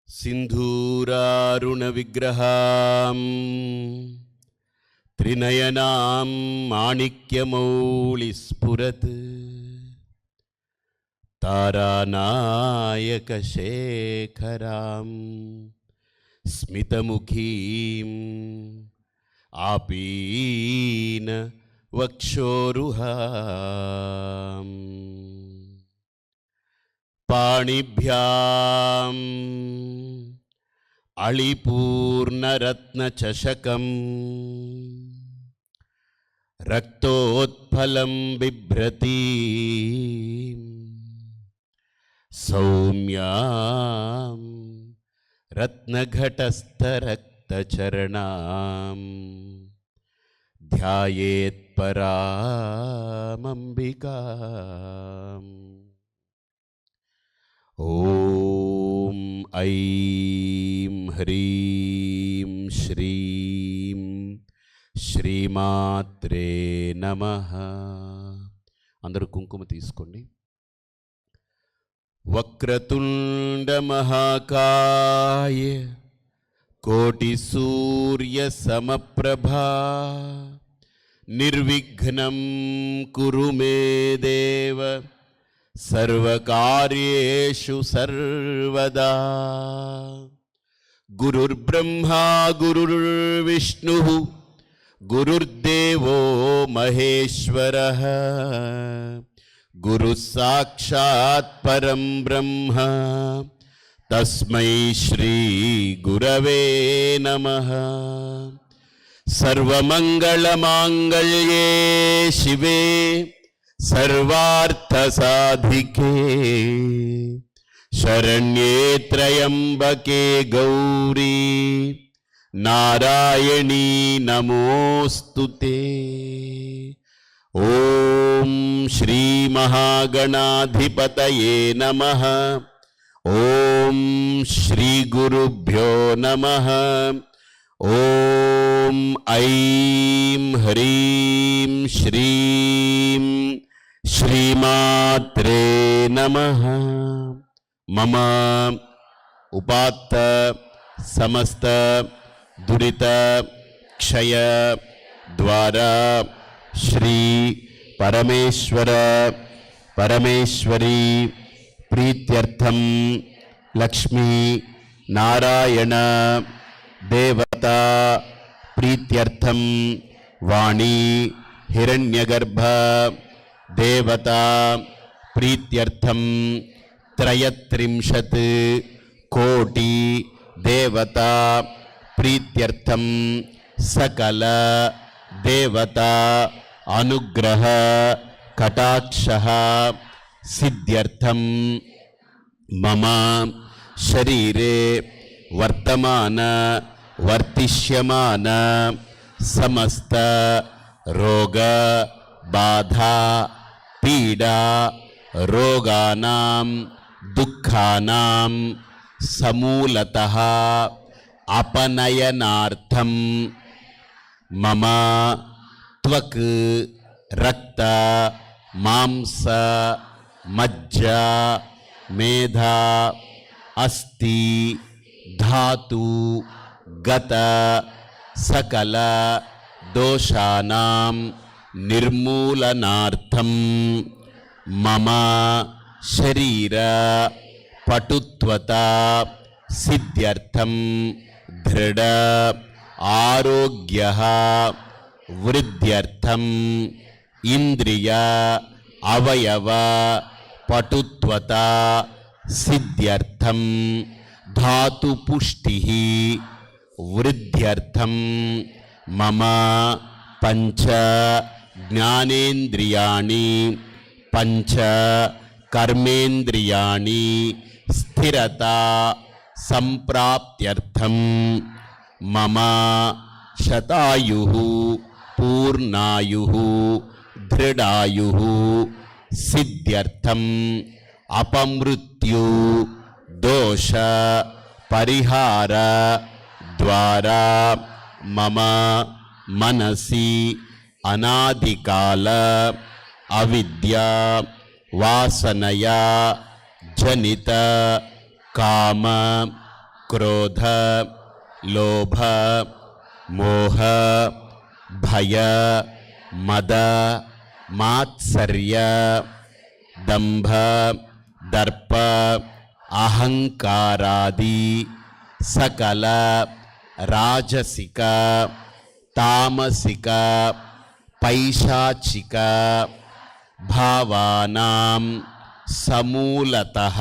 सिन्धूरारुणविग्रहां त्रिनयनां माणिक्यमौलिस्फुरत् तारानायकशेखरां स्मितमुखीं आपीन वक्षोरुहां पाणिभ्याम् अळिपूर्णरत्नचषकं रक्तोत्फलं बिभ्रतीं सौम्यां रत्नघटस्थरक्तचरणां ध्यायेत्परामम्बिकाम्। ॐ ऐं ह्रीं श्रीं श्रीमात्रे नमः। అందరూ కుంకుమ తీసుకోండి। వక్రతుండ మహాకాయ కోటి సూర్య సమప్రభా నిర్విఘ్నం కురు మే దేవ सर्वकार्येषु सर्वदा। गुरुर्ब्रह्मा गुरुर्विष्णुः गुरुर्देवो महेश्वरः गुरुः साक्षात् परं ब्रह्म तस्मै श्री गुरवे नमः। सर्वमंगलमांगल्ये शिवे सर्वार्थसाधिके शरण्ये त्र्यंबके गौरी नारायणी नमोस्तुते। ओम श्री महागणाधिपतये नमः। ओम श्री गुरुभ्यो नमः। ओम ऐं ह्रीं श्रीं श्रीमात्रे नमः। मम उपात्त समस्त दुरित क्षय द्वारा श्री परमेश्वर परमेश्वरी प्रीत्यर्थम लक्ष्मी नारायण देवता प्रीत्यर्थम वाणी हिरण्यगर्भ देवता प्रीत्यर्थम त्रयत्रिंशत् कोटि देवता प्रीत्यर्थम सकल देवता अनुग्रह कटाक्षः सिद्ध्यर्थम मम शरीरे वर्तमान वर्तिष्यमान समस्त रोग बाधा पीड़ा रोगानां दुःखानां समूलतः अपनयनार्थं मम त्वक् रक्त मांस मज्जा मेधा अस्ति धातु गत सकल दोषानां निर्मूलनार्थं मम शरीर पटुत्वता सिद्ध्यर्थं दृढ़ आरोग्यः वृद्ध्यर्थं इंद्रिय अवयव पटुत्वता सिद्ध्यर्थं धातु पुष्टिः वृद्ध्यर्थं मम पंच ज्ञानेन्द्रियाणि पंच कर्मेन्द्रियाणि स्थिरता संप्राप्त्यर्थं मम शतायुः पूर्णायुः दृढ़ायुः सिद्ध्यर्थं अपमृत्यु दोष परिहार द्वारा मम मनसि अनादिकाल अविद्या वासनया जनित काम క్రోధ లోభ మోహ భయ మద మాత్సర్య దంభ దర్ప అహంకారాది సకల రాజసిక తామసిక పైశాచిక భావానాం సమూలతః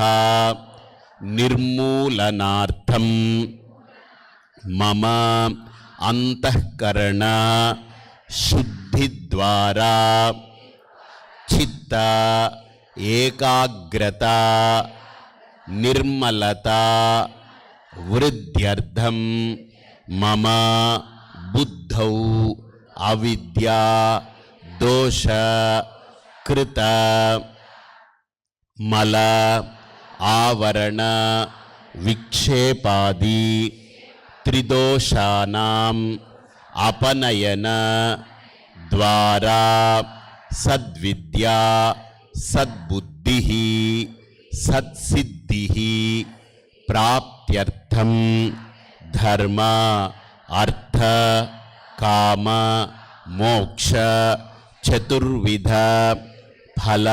నిర్మూలనార్థం మమ అంతఃకరణ శుద్ధి ద్వారా చిత్త ఏకాగ్రత నిర్మలత వృద్ధ్యర్థం మమ బుద్ధౌ అవిద్యా దోష కృత మల ఆవరణ విక్షేపాది త్రిదోషానాం అపనయన ద్వారా సద్విద్యా సద్బుద్ధి సత్సిద్ధి ప్రాప్త్యర్థం ధర్మ అర్థ కామ మోక్ష చతుర్విధ ఫల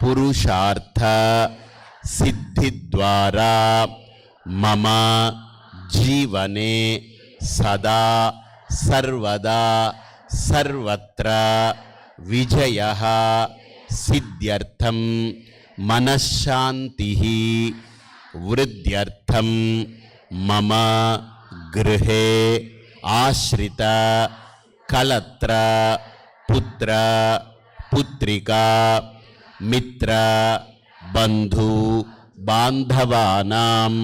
పురుషార్థ సిద్ధి ద్వారా మమ జీవనే సదా సర్వదా సర్వత్ర విజయః సిద్ధ్యర్థం మనశ్శాంతి వృద్ధ్యర్థం మమ గృహే ఆశ్రిత కళత్ర పుత్ర పుత్రికా మిత్ర బంధు బాంధవానాం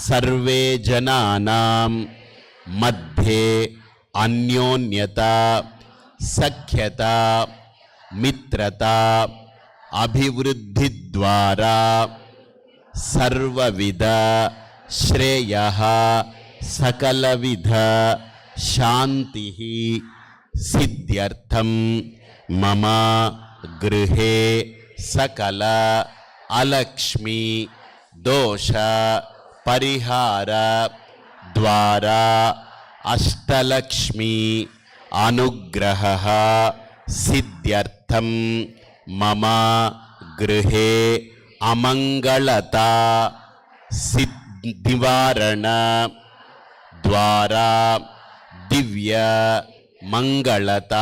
సర్వే జనానాం మధ్యే అన్యోన్యత సఖ్యత మిత్రత అభివృద్ధి ద్వారా సర్వవిధ శ్రేయః సకలవిధ శాంతి సిద్ధ్యర్థం మమ గృహే సకల అలక్ష్మి దోష పరిహార ద్వారా అష్టలక్ష్మి అనుగ్రహ సిద్ధ్యర్థం మమ గృహే అమంగళత నివారణ ద్వారా దివ్య మంగళత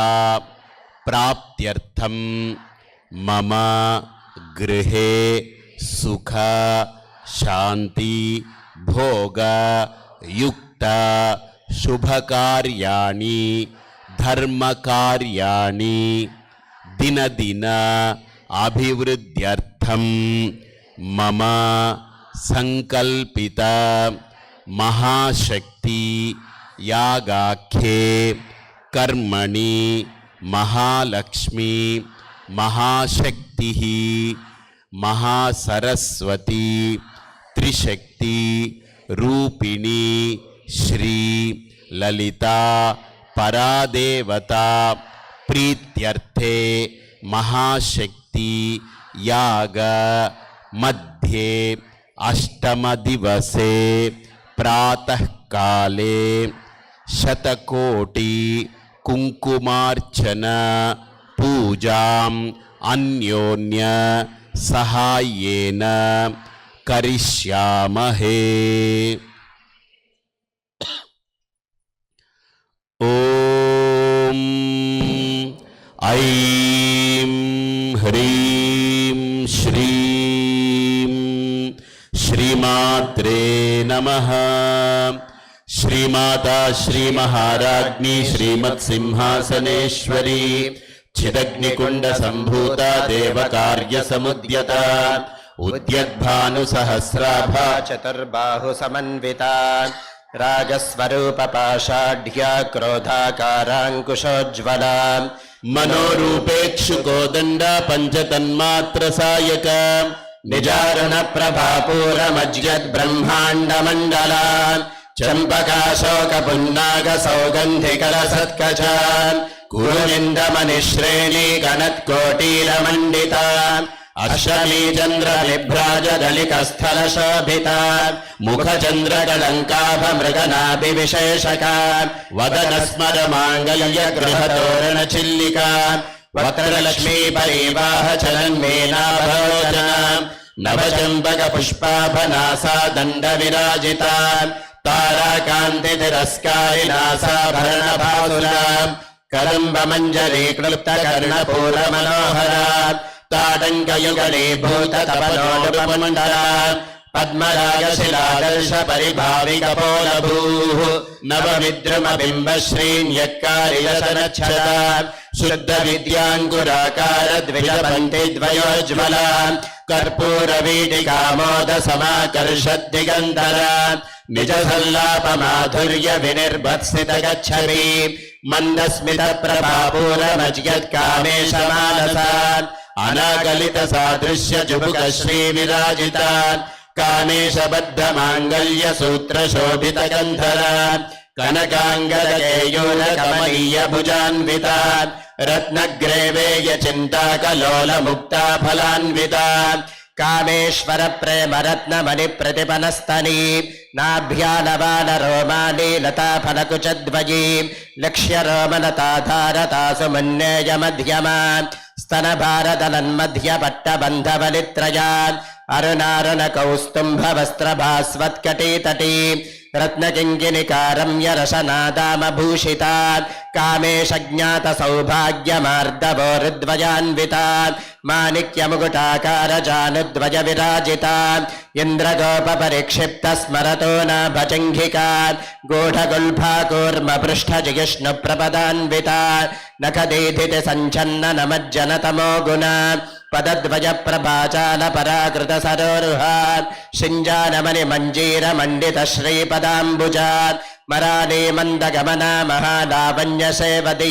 ప్రాప్త్యర్థం మమ గృహే సుఖ శాంతి భోగ యుక్త శుభకార్యాణి ధర్మకార్యాణి దినదిన అభివృద్ధ్యర్థం మమ సంకల్పిత మహాశక్తి యాగాఖ్యే కర్మణి మహాలక్ష్మి మహాశక్తి మహాసరస్వతి త్రిశక్తి రూపిణి శ్రీ లలితా పరాదేవత ప్రీత్యర్థే మహాశక్తి యాగ మధ్యే అష్టమ దివసే ప్రాతఃకాలే శతకోటి కుంకుమార్చన పూజాం అన్యోన్య సహాయేన కరిష్యామహే. ఓం ఐం హ్రీం శ్రీం శ్రీమాత్రే నమః. శ్రీమాతా శ్రీ మహారాజ్ఞి శ్రీమత్సింహాసనేశ్వరి చిదగ్నికుండ సంభూత దేవకార్య సముద్యత ఉద్యద్భాను సహస్రాభ చతుర్బాహు సమన్విత రాగస్వరూప పాషాఢ్య క్రోధాకారాంకుశోజ్వల మనోరూపేక్షుకోదండ పంచతన్మాత్ర సాయక నిజారుణ ప్రభాపూరమజ్జద్ బ్రహ్మాండ మండల చంపకాశోక పున్నాగ సౌగంధికర సత్కచ కురునిందమనిశ్రేణి గణత్కోటీరమండిత అష్టమీ చంద్ర విభ్రాజదళికస్థల శోభిత ముఖ చంద్ర కళంకాభ మృగనాభి విశేషక వదన స్మర మాంగళ్య గృహ తోరణ చిల్లిక వక్రలక్ష్మీ పరివాహ చలన్మేనాభోజన నవచంపక పుష్పాభనాసా దండ విరాజిత తారాకాంతి తిరస్కారి నాసాభరణ భాసుర కదంబ మంజరీ క్లుప్త కర్ణపూర మనోహర తాటంకయుగళీ భూత తపనోడుపమండల పద్మరాగ శిలాదర్శ పరిభావిక పోలభూ నవ విద్రుమ బింబ శ్రీన్యక్కారిలసనచ్చద శుద్ధ విద్యాంకురాకార ద్విజ పంక్తి ద్వయోజ్వల కర్పూర వీటికామోద సమాకర్ష దిగంధర నిజ సల్లాప మాధుర్య వినిర్భత్సిత గచ్చవి మందస్మిత ప్రభాపూరమజ్యత్ కామేశ మానస అనాగలిత సాదృశ్య జుబుక శ్రీ విరాజిత కామేశ బద్ధ మాంగళ్య సూత్ర శోభిత గంధర కనకాంగద కేయూర కమనీయ భుజాన్విత రత్నగ్రేవేయ చింతాకలోల ముక్తా ఫలాన్విత కామేశ్వర ప్రేమ రత్నమణి ప్రతిపనస్తని నాభ్యానవాన రోమాని లతా ఫలకుచద్వయీ లక్ష్య రోమలతాధారతాసు మన్నేయ మధ్యమ స్తన భారదలన్మధ్య పట్టబంధవలిత్రయా అరుణారుణ కౌస్తుంభ వస్త్ర భాస్వత్కటీ తటీ రత్నకింకినికారమ్య రసనాదామభూషిత కామేశ జ్ఞాత సౌభాగ్యమార్దవోరుద్వయాన్విత మాణిక్యముకుటాకార జానుద్వయ విరాజిత ఇంద్రగోప పరిక్షిప్త స్మరతో నాభజంఘిక గూఢగుల్ఫాకూర్మ పృష్ఠ జిగిష్ణు ప్రపదాన్విత నఖదీధితి సంచన్న నమజ్జన తమో గుణ పదద్వయ ప్రభాచాల పరాకృత సరోరుహ శింజానమణి మంజీర మండిత శ్రీపదాంబుజా మరాళీ మందగమన మహాలావణ్య సేవది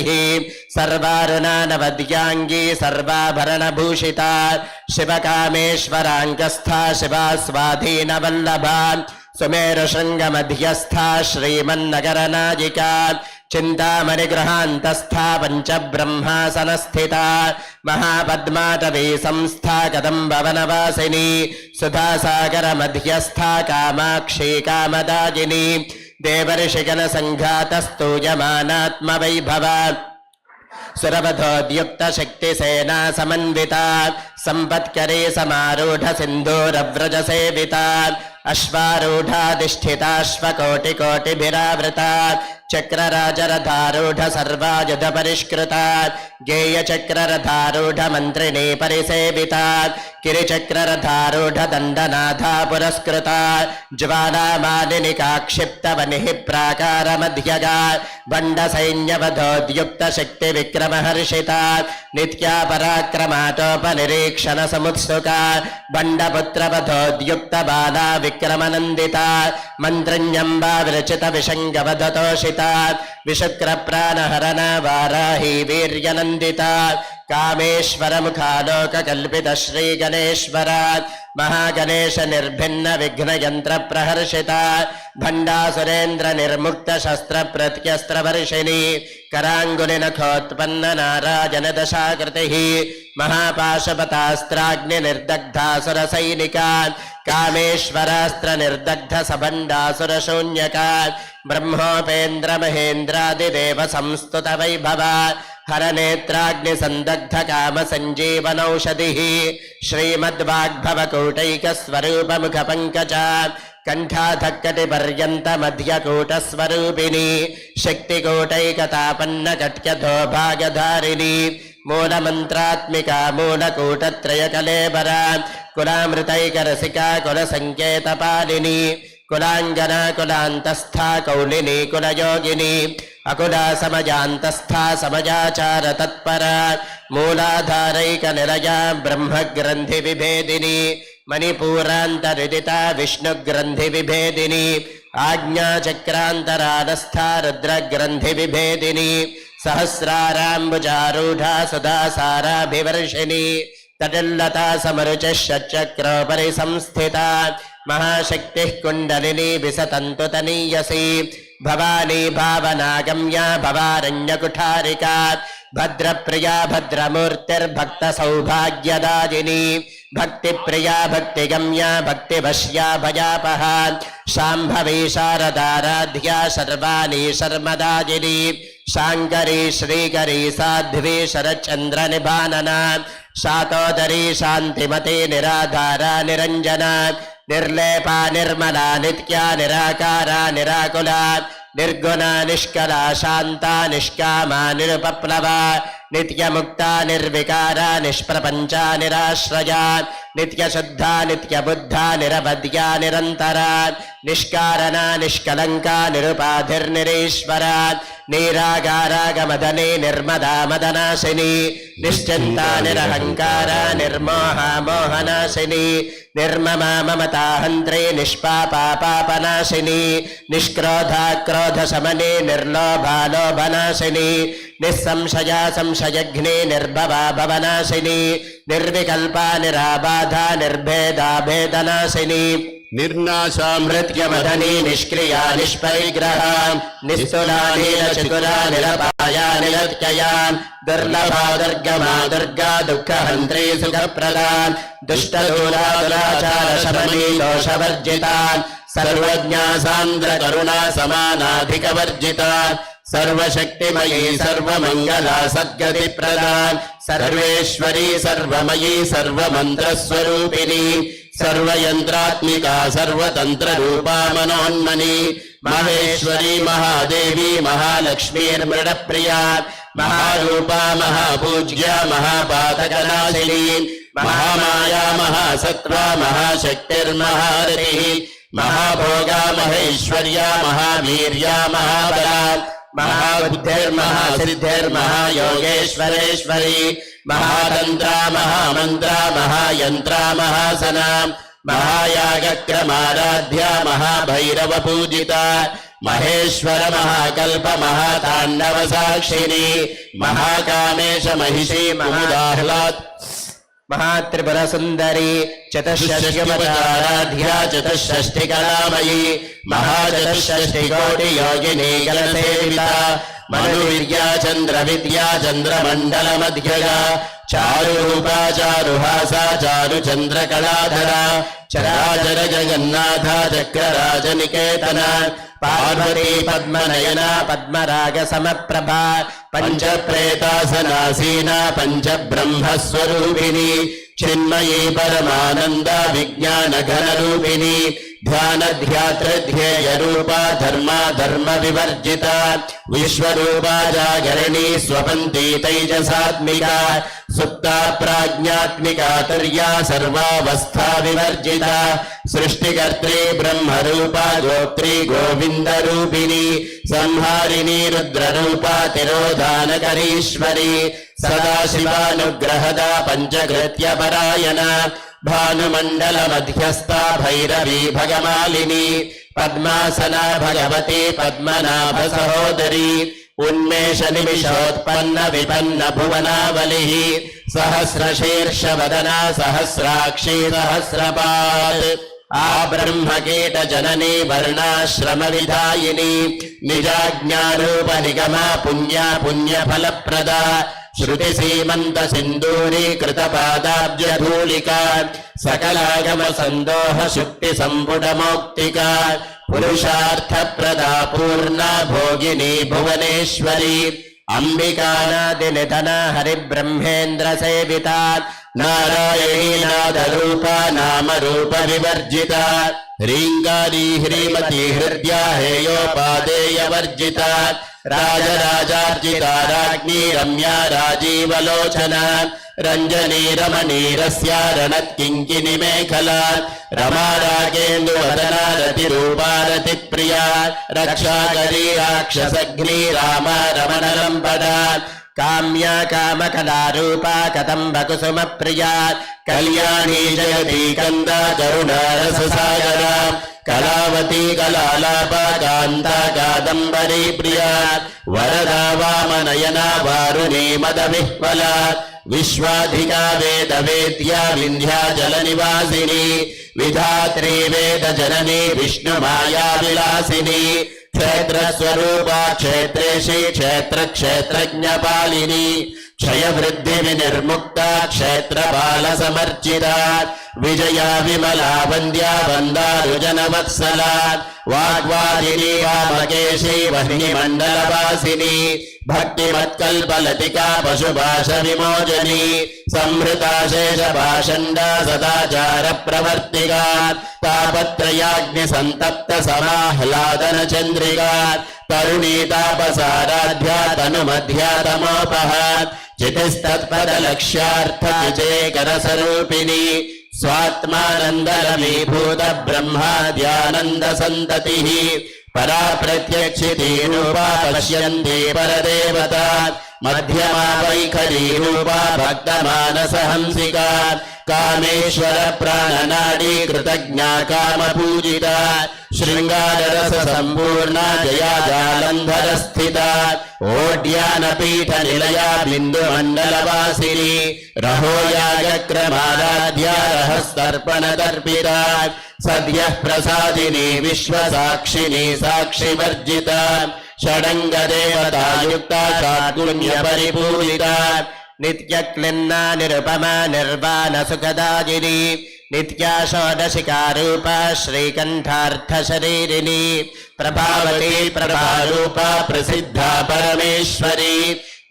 సర్వారుణానవద్యాంగీ సర్వాభరణ భూషిత శివకామేశ్వరాంగస్థా శివా స్వాధీన వల్లభా సుమేరు శృంగ మధ్యస్థా శ్రీమన్నగర నాయికా చింతామణి గృహాంతస్థా పంచ బ్రహ్మాసన స్థిత మహాపద్మాటవీ సంస్థా కదంబవనవాసిని సుధాసాగర మధ్యస్థా కామాక్షీ కామదాయిని దేవర్షిగణ సంఘాతస్తూయమానాత్మ వైభవ సురవధోద్యుక్త శక్తి సేనా సమన్విత సంపత్కరీ సమారూఢ సింధూరవ్రజ సేవిత అశ్వారూఢాధిష్ఠితాశ్వకోటి కోటిభిరావృత చక్రరాజరథారూఢ సర్వాయుధ పరిష్కృత గేయ చక్రరథారూఢ మంత్రిణీ పరిసేవిత కిరిచక్రరథారూఢ దండనాథా పురస్కృత జ్వాలామాలిని కాక్షిప్త వనిః ప్రాకార మధ్యగా బండ సైన్యవధోద్యుక్త శక్తి విక్రమహర్షిత నిత్యా పరాక్రమాటోపనిరీక్షణ సముత్సుక బండపుత్రవధోద్యుక్త బాలా విక్రమనందిత మంత్రన్యంబా విరచిత విషంగవధతోషిత విశుక్ర ప్రాణహరణ వారాహి వీర్యనందిత కామేశ్వర ముఖాలోక కల్పిత శ్రీ గణేశ్వర మహాగణేశ నిర్భిన్న విఘ్న యంత్ర ప్రహర్షిత భండాసురేంద్ర నిర్ముక్త శస్త్ర ప్రత్యస్త్ర వర్షిణి కరాంగులి నఖోత్పన్న నారాజన దశాకృతి మహాపాశపతాస్త్రాగ్ని నిర్దగ్ధాసుర సైనిక కామేశ్వరాస్త్ర నిర్దగ్ధ సభండాసుర శూన్యక బ్రహ్మోపేంద్ర మహేంద్రాదిదేవ సంస్తుత వైభవ హరనేత్రాగ్ని సందగ్ధ కామ సంజీవనౌషధి శ్రీమద్వాగ్భవ కౌటైక స్వరూప ముఖ పంకజ కంఠాధక్కటి పర్యంత మధ్యకూట స్వరూపిణి శక్తి కౌటైకతాపన్న కట్యథో భాగధారిణి మూలమంత్రాత్మిక మూలకూటత్రయ కలేబర కులామృతైకరసికా కుల సంకేత పాలిని కులాంగనా కులాంతస్థా కౌలిని కులయోగిని అకులా సమజాంతస్థా సమజాచార తత్పర మూలాధారైక నిలయ బ్రహ్మగ్రంథి విభేదిని మణిపూరాంతరిదిత విష్ణుగ్రంథి విభేదిని ఆజ్ఞాచక్రాంతరానస్థా రుద్రగ్రంథి విభేదిని సహస్రారాంబుజారూఢా సుధాసారాభివర్షిణి తటిల్లతా సమరుచ షట్చక్రోపరి సంస్థిత మహాశక్తి కుండలిని విసతంతు తనీయసి భవానీ భావనాగమ్య భవారణ్యకుఠారికా భద్రప్రియా భద్రమూర్తిర్భక్తసౌభాగ్యదాయిని భక్తిప్రియా భక్తిగమ్యా భక్తివశ్యా భయాపహ శాంభవీ శారదారాధ్యా సర్వాణి శర్మదాయిని శాంకరీ శ్రీకరీ సాధ్వీ శరచంద్ర నిభానన శాతోదరీ శాంతిమతి నిరాధారా నిరంజన నిర్లేపా నిర్మలా నిత్యా నిరాకారా నిరాకులా నిర్గుణ నిష్కలా శాంతా నిష్కామా నిరుపప్లవా నిత్యముక్తా నిర్వికారా నిష్ప్రపంచా నిరాశ్రయా నిత్యశుద్ధా నిత్యబుద్ధా నిరవద్యా నిరంతరా నిష్కారణా నిష్కలంకా నిరుపాధిర్నిరీశ్వరా నీరాగారాగమదనే నిర్మదా మదనాశిని నిశ్చింతా నిరహంకారా నిర్మోహా మోహనాశిని నిర్మమా మమతాహంత్రే నిష్పాపా పాపనాశిని నిష్క్రోధా క్రోధశమనే నిర్లోభా లోభనాశిని నిస్సంశయా సంశయఘ్నే నిర్భవా భవనాశిని నిర్వికల్పా నిరాబాధా నిర్భేదా భేదనాశిని నిర్నాశా మృత్యుమదనీ నిష్క్రియా నిష్పరిగ్రహ నిస్తులా నీలచతురా నిరపాయా నిరత్యయా దుర్లభా దుర్గమా దుర్గా దుఃఖహంత్రీ సుఖప్రదా దుష్టదూరా దురాచార శమనీ దోషవర్జితా సర్వజ్ఞా సాంద్ర కరుణా సమానాధికవర్జితా సర్వశక్తిమయీ సర్వమంగళా సద్గతి ప్రదా సర్వేశ్వరీ సర్వమయీ సర్వమంత్రస్వరూపిణి సర్వయంత్రాత్మికా సర్వతంత్ర రూపా మనోన్మని మహేశ్వరీ మహాదేవి మహాలక్ష్మీర్మృడ ప్రియా మహారూపా మహాపూజ్య మహాపాతకనాశిని మహామాయా మహాసత్వా మహాశక్తిర్మహారతి మహాభోగా మహేశ్వర్యా మహావీర్యా మహాబలా महाबुद्धिर्महासिद्धिर्महायोगेश्वरेश्वरी महातंत्रा महामंत्रा महायंत्रा महासना महायागक्रमाराध्या महाभैरव पूजिता महेश्वर महाकल्प महातांडव साक्षिणी महाकामेश महिषी महादाह्लाद महात्रिपुर सुंदरी चतुष्षष्ट्यवताराध्या चतुष्षष्टिकलामयी महाचतुष्षष्टि कोटि योगिनी गणसेविता मनुविद्या चंद्र विद्या चंद्रमंडल मध्यगा चारुरूपा चारुहासा चारुचंद्र कलाधरा चराचर जगन्नाथा चक्रराज निकेतना पार्वती पद्मनयना पद्मराग समप्रभा पंच प्रेतासनासीना पंच ब्रह्मस्वरूपिणी चिन्मयी परमानंद विज्ञान घन रूपिणी ध्यान ध्यात्र ध्येय रूपा धर्मा धर्म विवर्जिता विश्वरूपा जागरणी स्वपन्ती तैजसात्मिका सुप्ता प्राज्ञात्मिका तुर्या सर्वावस्था विवर्जिता सृष्टिकर्त्री ब्रह्मरूपा गोत्री गोविंद रूपिणी संहारिणी रुद्ररूपा तिरोधानकरीश्वरी सदाशिवानुग्रहदा पंचकृत्य परायणा भानुमंडल मध्यस्था भैरवी भगमालिनी पद्मासना भगवती पद्मनाभ सहोदरी उन्मेष निमिषोत्पन्न विपन्न भुवनावलिः सहस्रशीर्ष वदना सहस्राक्षी सहस्रपात् आब्रह्मकीट जननी वर्णाश्रम विधायिनी निजाज्ञारूप निगमा पुण्या पुण्यफलप्रदा श्रुति सीमंत सिंदूरी कृतपादाब्ज धूलिका सकलागम संदोह शुक्ति संपुट मौक्तिका पुरुषार्थ प्रदा पूर्णा भोगिनी भुवनेश्वरी अंबिकानादि निधना हरिब्रह्मेन्द्र सेविता नारायणी नाद रूपा नाम रूप विवर्जिता ह्रींगारी ह्रीमती हृद्या हेयोपादेय वर्जिता राजराजार्जिता राज्ञी रम्या राजीवलोचना रंजनी रमणीरस्या रणत्किंकिनी मेखला रमा रागेन्दुवदना रतिरूपा रतिप्रिया रक्षाकरी राक्षसग्नी रामा रमणलम्पदा काम्या कामकलारूपा कदम्बकुसुमप्रिया कल्याणी जयती कन्दा करुणा रससागरा कलावती कलालापा कान्ता कादम्बरी प्रिया वरदा वामनयना वारुणी मदविह्वला विश्वाधिका वेदवेद्या विन्ध्याचलनिवासिनी विधात्री वेदजननी विष्णुमाया विलासिनी क्षेत्रस्वरूपा क्षेत्रेशी क्षेत्रक्षेत्रज्ञपालिनी क्षयवृद्धिविनिर्मुक्ता क्षेत्रपालसमर्चिता विजया विमला वन्द्या वन्दारुजनवत्सला वाग्वादिनी वामकेशी वह्निमण्डलवासिनी भक्तिमत्कल्पलतिका पशुभाषविमोचनी संहृता शेषभाषण्डा सदाचारप्रवर्तिका तापत्रयाग्निसन्तप्त समाह्लादनचन्द्रिका तरुणीतापसाराध्या तनुमध्या तमोपः चितिस्तत्पदलक्ष्यार्थविजयकरस्वरूपिणी स्वात्मानन्दरमीभूत ब्रह्माद्यानन्दसन्ततिः परा प्रत्यक्षिती रूपा पश्यन्ती परदेवता मध्यमा वैखरी रूपा भक्तमानसहंसिका कामेश्वर प्राणनाडी कृतज्ञा कामपूजिता शृंगाररस संपूर्णा जया जालंधर स्थिता ओड्यानपीठ निलया बिंदुमंडलवासिनी रहोयागक्रमाराध्या रहस्तर्पणदर्पिता सद्यः प्रसादिनी विश्वसाक्षिणी साक्षिवर्जिता षडंगदेवता युक्ता षड्गुण्य परिपूरिता नित्यक्लिन्ना निरुपमा निर्वाण सुखदायिनी नित्या षोडशिकारूपा श्रीकण्ठार्थशरीरिणी प्रभावती प्रभारूपा प्रसिद्धा परमेश्वरी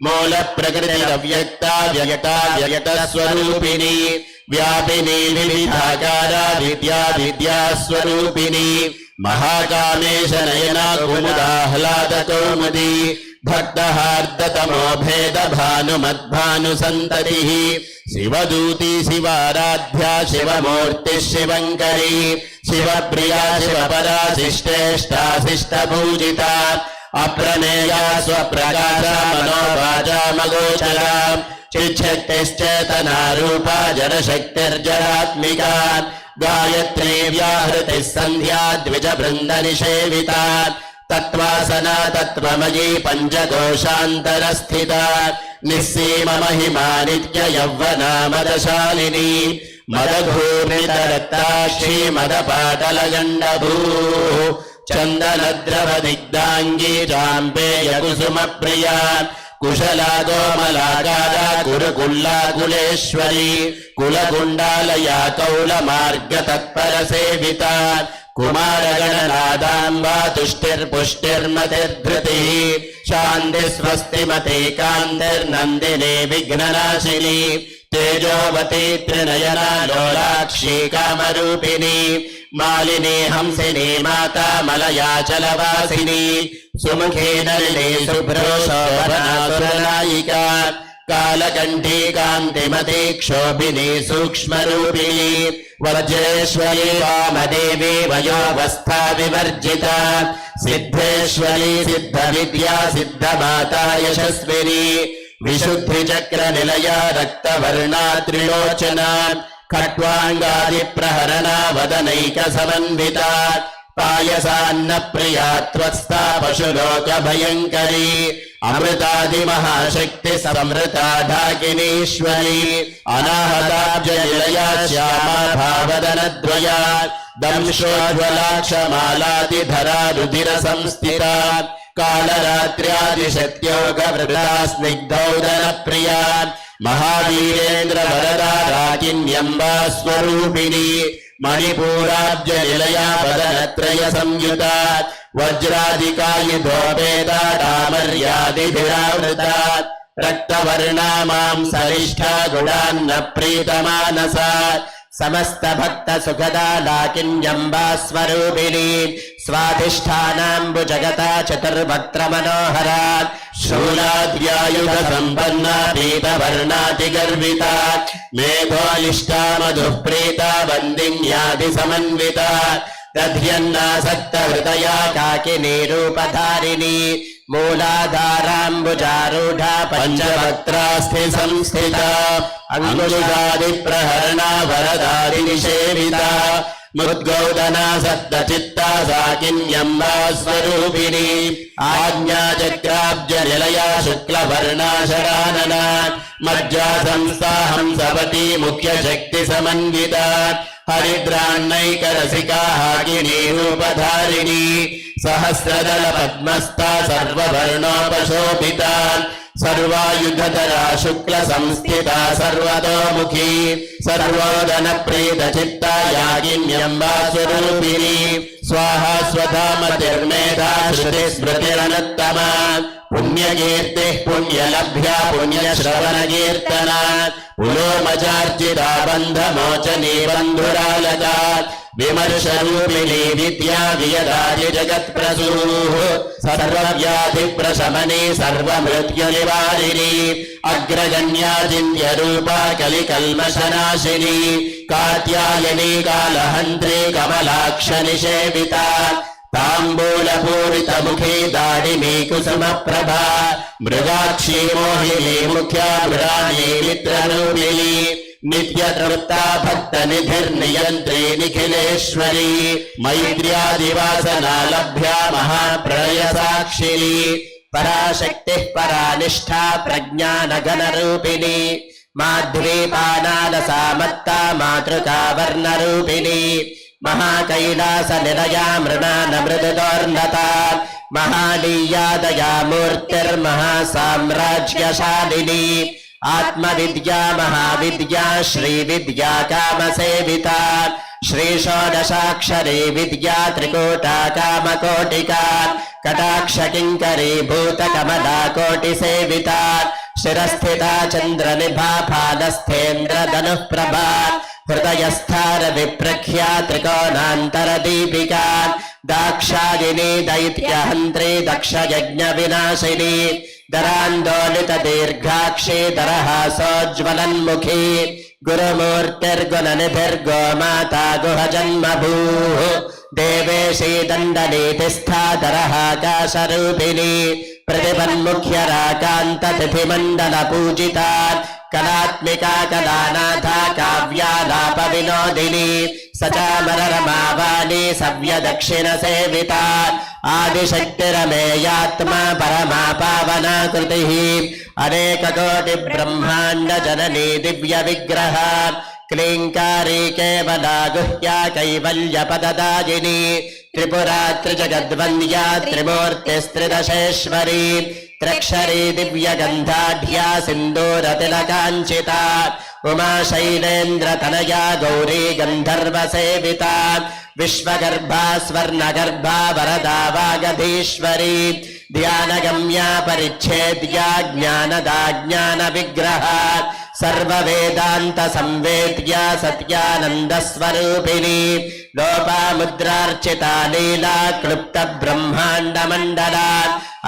मूलप्रकृतिरव्यक्ता व्यक्ता व्यक्तस्वरूपिणी व्यापिनी विविधाकारा विद्या विद्यास्वरूपिणी महाकामेश नयना कुमुदाह्लादकौमुदी भक्तहार्दतमो भेद भानुमद्भानुसन्ततिः शिवदूती शिवाराध्या शिवमूर्तिः शिवङ्करी शिवप्रिया शिवपराशिष्टेष्टाशिष्टपूजिता अप्रमेया स्वप्रकाशा मनोवाचामगोचरा चिच्छक्तिश्चेतनारूपा जडशक्तिर्जडात्मिका गायत्री व्याहृतिः सन्ध्या द्विजवृन्दनिषेविता तत्त्वासना तत्त्वमयी पञ्चकोशान्तरस्थिता निस्सीम महिमा नित्य यौवना मदशालिनी मदघूर्णितरक्ताक्षी मदपाटलगण्डभूः चन्दनद्रवदिग्धाङ्गी जाम्बेयकुसुमप्रिया कुशला कोमलाकारा कुरुकुल्लाकुलेश्वरी कुलकुण्डालया कौलमार्गतत्परसेविता कुमारगणनादाम्बा तुष्टिर्पुष्टिर्मतिर्धृतिः शान्तिस्वस्तिमती कान्तिर्नन्दिनी विघ्ननाशिनी तेजोवती त्रिनयना लोलाक्षी कामरूपिणी मालिनी हंसिनी माता मलयाचलवासिनी सुमुखी नलिनी शुभ्रो शोभनासुरनायिका कालकण्ठी कान्तिमती क्षोभिनी सूक्ष्मरूपिणी वज्रेश्वरी वामदेवी वयोवस्था विवर्जिता सिद्धेश्वरी सिद्धविद्या सिद्धमाता यशस्विनी विशुद्धिचक्रनिलया रक्तवर्णा त्रिलोचना खट्वाङ्गादिप्रहरणा वदनैकसमन्विता पायसान्नप्रिया त्वत्स्था पशुलोकभयङ्करी अमृतादिमहाशक्ति संवृता ढाकिनीश्वरी अनाहताब्जनिलया श्यामा भावदनद्वया दंशोज्ज्वलाक्षमालादिधरा रुधिरसंस्थिता कालरात्र्यादिशत्योगवृता स्निग्धौदनप्रिया महावीरेन्द्र वरदा राकिन्यम्बा स्वरूपिणी मणिपूराब्जनिलया वदनत्रय संयुता वज्रादिकायुधोपेता डामर्यादिभिरावृता रक्तवर्णा मां सरिष्ठा गुणान्न प्रीतमानसा समस्त भक्त सुखदा लाकिन्यम्बा स्वरूपिणी स्वाधिष्ठानाम्बुजगता चतुर्वक्त्र मनोहरा शूलाद्यायुध संपन्ना पीतवर्णातिगर्विता मेघोलिष्टा मधुप्रीता वन्दिन्यादि समन्विता दध्यन्नासक्त हृदया काकिनी रूपधारिणी मूलाधाराम्बुजारूढा पञ्चवक्त्रास्ति संस्थिता अंकुशादिप्रहरणा वरदादिनिषेविता मुद्गौदना सप्तचित्ता साकिन्यम्बा स्वरूपिणी आज्ञाचक्राब्जनिलया शुक्लवर्णाशरानना मज्जा संस्था हंसवती मुख्यशक्तिसमन्विता हरिद्रान्नैकरसिका हाकिनी रूपधारिणी सहस्रदल पद्मस्था सर्ववर्णोपशोभिता सर्वायुधधरा शुक्ल संस्थिता सर्वतोमुखी सर्वोदन प्रीत चित्ता यागिन्यम्बा स्वरूपिणी स्वाहा स्वधामतिर्मेधा श्रुति स्मृतिरनुत्तमा पुण्यकीर्तिः पुण्यलभ्या पुण्यश्रवणकीर्तना पुलोमचार्जिता बन्धमोचनी बन्धुरालका विमर्शरूपिणी विद्या वियदादि जगत्प्रसूः सर्वव्याधिप्रशमनी सर्वमृत्युनिवारिणी अग्रगण्याचिन्त्यरूपा कलिकल्मषनाशिनी कात्यायनी कालहन्त्री कमलाक्षनिषेविता ताम्बूलपूरितमुखी दाडिमी कुसुमप्रभा मृगाक्षी मोहिनी मुख्या मृडानी मित्ररूपिणी नित्यतृप्ता भक्तनिधिर्नियन्त्री निखिलेश्वरी मैत्र्यादिवासना लभ्या महाप्रलयसाक्षिणी पराशक्तिः परानिष्ठा प्रज्ञानगणरूपिणी माध्वीपानालसामत्ता मातृका वर्णरूपिणी महाकैलासनिलया मृणानमृदुदोर्नता महालीयादया मूर्तिर्महासाम्राज्यशालिनी आत्मविद्या महाविद्या श्रीविद्या कामसेविता श्रीषोडशाक्षरी विद्या त्रिकूटा कामकोटिका कटाक्षकिङ्करी भूतकमला कोटिसेविता शिरस्थिता चन्द्रनिभा फालस्थेन्द्रधनुः प्रभा हृदयस्थान विप्रख्या त्रिकोणान्तरदीपिका दाक्षायिनी दैत्यहन्त्री दक्षयज्ञविनाशिनी दरान्दोलित दीर्घाक्षी दरहासोज्ज्वलन्मुखी गुरुमूर्तिर्गुणनिधिर्गो माता गुहजन्मभूः देवेशी दण्डनीतिस्था दरहाकाशरूपिणी प्रतिपन्मुख्यराकान्ततिथिमण्डलपूजिता कलात्मिका कलानाथा काव्यालापविनोदिनी सचामररमावाणी सव्यदक्षिणसेविता आदिशक्तिरमेयात्मा परमा पावना कृतिः अनेककोटिब्रह्माण्डजननी दिव्यविग्रह क्लीङ्कारी केवला गुह्या कैवल्यपददायिनी त्रिपुरा त्रिजगद्वन्द्या त्रिमूर्तिस्त्रिदशेश्वरी त्र्यक्षरी दिव्यगन्धाढ्या सिन्दूरतिलकाञ्चिता उमा शैलेन्द्रतनया गौरी गन्धर्वसेविता विश्वगर्भा स्वर्णगर्भा वरदा वागधीश्वरी ध्यानगम्या परिच्छेद्या ज्ञानदा ज्ञानविग्रहा सर्ववेदान्तसंवेद्या सत्यानन्दस्वरूपिणी लोपामुद्रार्चिता लीला क्लुप्तब्रह्माण्डमण्डला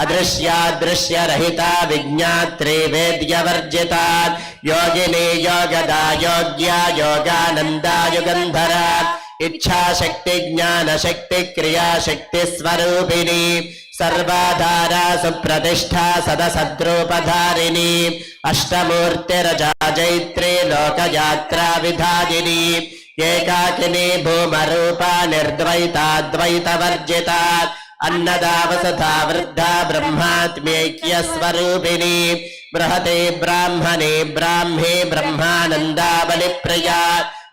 अदृश्यादृश्यरहिता विज्ञात्री वेद्यवर्जिता योगिनी योगदा योग्या योगानन्दा युगन्धरा इच्छाशक्ति ज्ञानशक्ति क्रियाशक्ति स्वरूपिणी सर्वाधारा सुप्रतिष्ठा सदसद्रूपधारिणी अष्टमूर्तिरजा जैत्री लोकयात्रा विधायिनी एकाकिनी भूमरूपा निर्द्वैताद्वैतवर्जिता अन्नदा वसुधा वृद्धा ब्रह्मात्मैक्यस्वरूपिणी बृहते ब्राह्मणे ब्राह्मे ब्रह्मानन्दाबलिप्रिया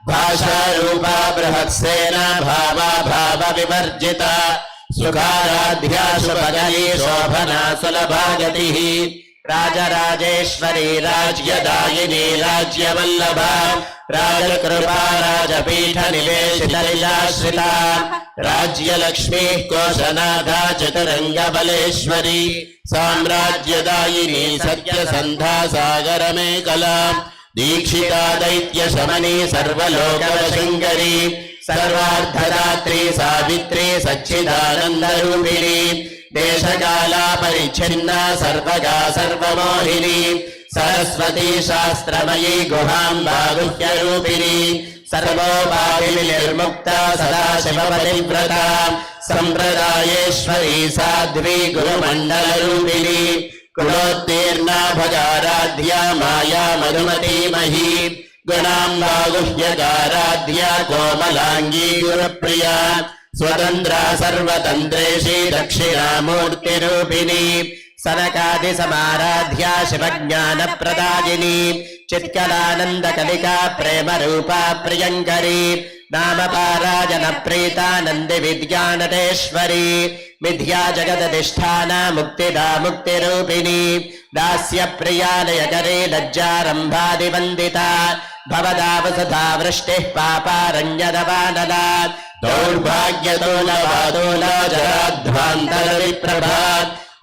भाषारूपा बृहत्सेना भावा भावविवर्जिता सुखाराध्या शुभगली शोभना सुलभा गतिः राजराजेश्वरी राज्यदायिनी राज्यवल्लभा राजकृपा राजपीठ निवेशितलिलाश्रिता राज्यलक्ष्मीः कोशनाथा चतुरङ्गबलेश्वरी साम्राज्यदायिनी सत्यसन्धा सागरमेकला दीक्षिता दैत्यशमनी सर्वलोकवशङ्करी सर्वार्थदात्री सावित्री सच्चिदानन्दरूपिणी देशकाला परिच्छिन्ना सर्वगा सर्वमोहिनी सरस्वती शास्त्रमयी गुहाम्बा गुह्यरूपिणी सर्वोपाधिनिर्मुक्ता सदाशिवपतिव्रता सम्प्रदायेश्वरी साध्वी गुरुमण्डलरूपिणी कुलोत्तीर्णा भगाराध्या माया मधुमतीमही गुणाम्बा गुह्यकाराध्या कोमलाङ्गी गुरुप्रिया स्वतन्त्रा सर्वतन्त्रेशी दक्षिणामूर्तिरूपिणी सनकादि समाराध्या शिवज्ञानप्रदायिनी चित्कलानन्दकलिका प्रेम रूपा प्रियङ्करी नामपाराजन प्रीता नन्दि विद्यानटेश्वरी विद्या जगदधिष्ठाना मुक्तिदा मुक्तिरूपिणी दास्य प्रियालयकरी लज्जारम्भादिवन्दिता भवदा वसुधा वृष्टिः पापारण्यदवानला दौर्भाग्यतोलवादोलजराध्वान्तरविप्रभा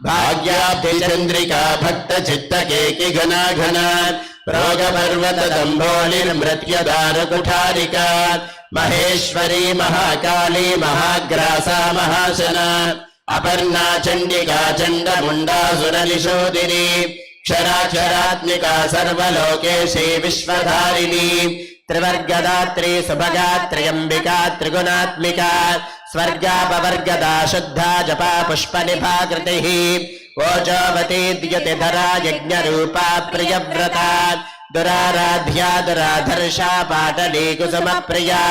भाग्याब्धिचन्द्रिका भक्तचित्तकेकि घना घना रोगपर्वतदम्भोलिर्मृत्युदारकुठारिका महेश्वरी महाकाली महाग्रासा महाशना अपर्णा चण्डिका चण्डमुण्डासुरनिशोदिनी क्षराक्षरात्मिका सर्वलोकेशी विश्वधारिणी त्रिवर्गदात्री सुभगा त्र्यम्बिका त्रिगुणात्मिका स्वर्गापवर्गदा शुद्धा जपा पुष्पनिभा कृतिः ओजोवती द्युतिधरा यज्ञरूपा प्रियव्रता दुराराध्या दुराधर्षा पाटली कुसुमप्रिया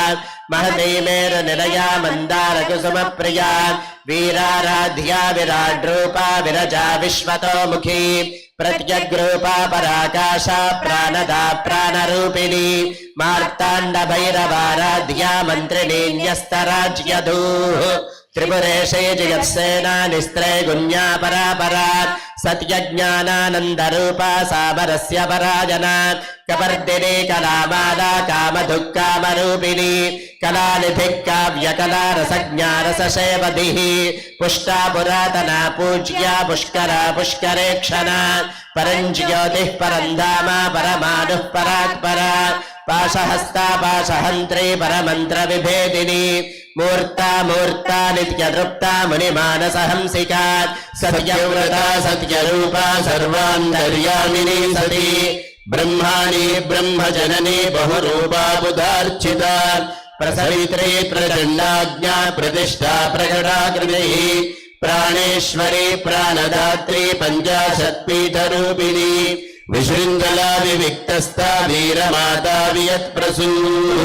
महती मेरुनिलया मन्दारकुसुमप्रिया वीराराध्या विराड्रूपा विरजा विश्वतोमुखी प्रत्यग्रूपा पराकाशा प्राणदा प्राणरूपिणी मार्ताण्डभैरवाराध्या मन्त्रिणी न्यस्तराज्यधूः त्रिपुरेशे जगत्सेना निस्त्रे गुण्या परापरा सत्यज्ञानानन्दरूपा सामरस्य पराजना कपर्दिनी कलामाला कामधुक्कामरूपिणी कलानिधिः काव्यकला रसज्ञारससेवधिः पुष्टा पुरातना पूज्या पुष्करा पुष्करेक्षणा परञ्ज्योतिः परन्धामा परमानुः परात्परा पाशहस्ता पाशहन्त्री परमन्त्रविभेदिनी मूर्ता मूर्ता नित्यतृप्ता मुनिमानसहंसिका सत्यव्रता सत्यरूपा सर्वान्तर्यामिनी सती ब्रह्माणि ब्रह्मजननी बहुरूपा बुधार्चिता प्रसवित्री प्रचण्डाज्ञा प्रतिष्ठा प्रकटाकृतिः प्राणेश्वरी प्राणदात्री पञ्चाशत्पीठरूपिणी विशृङ्खला विविक्तस्था वीरमाता वियत्प्रसूः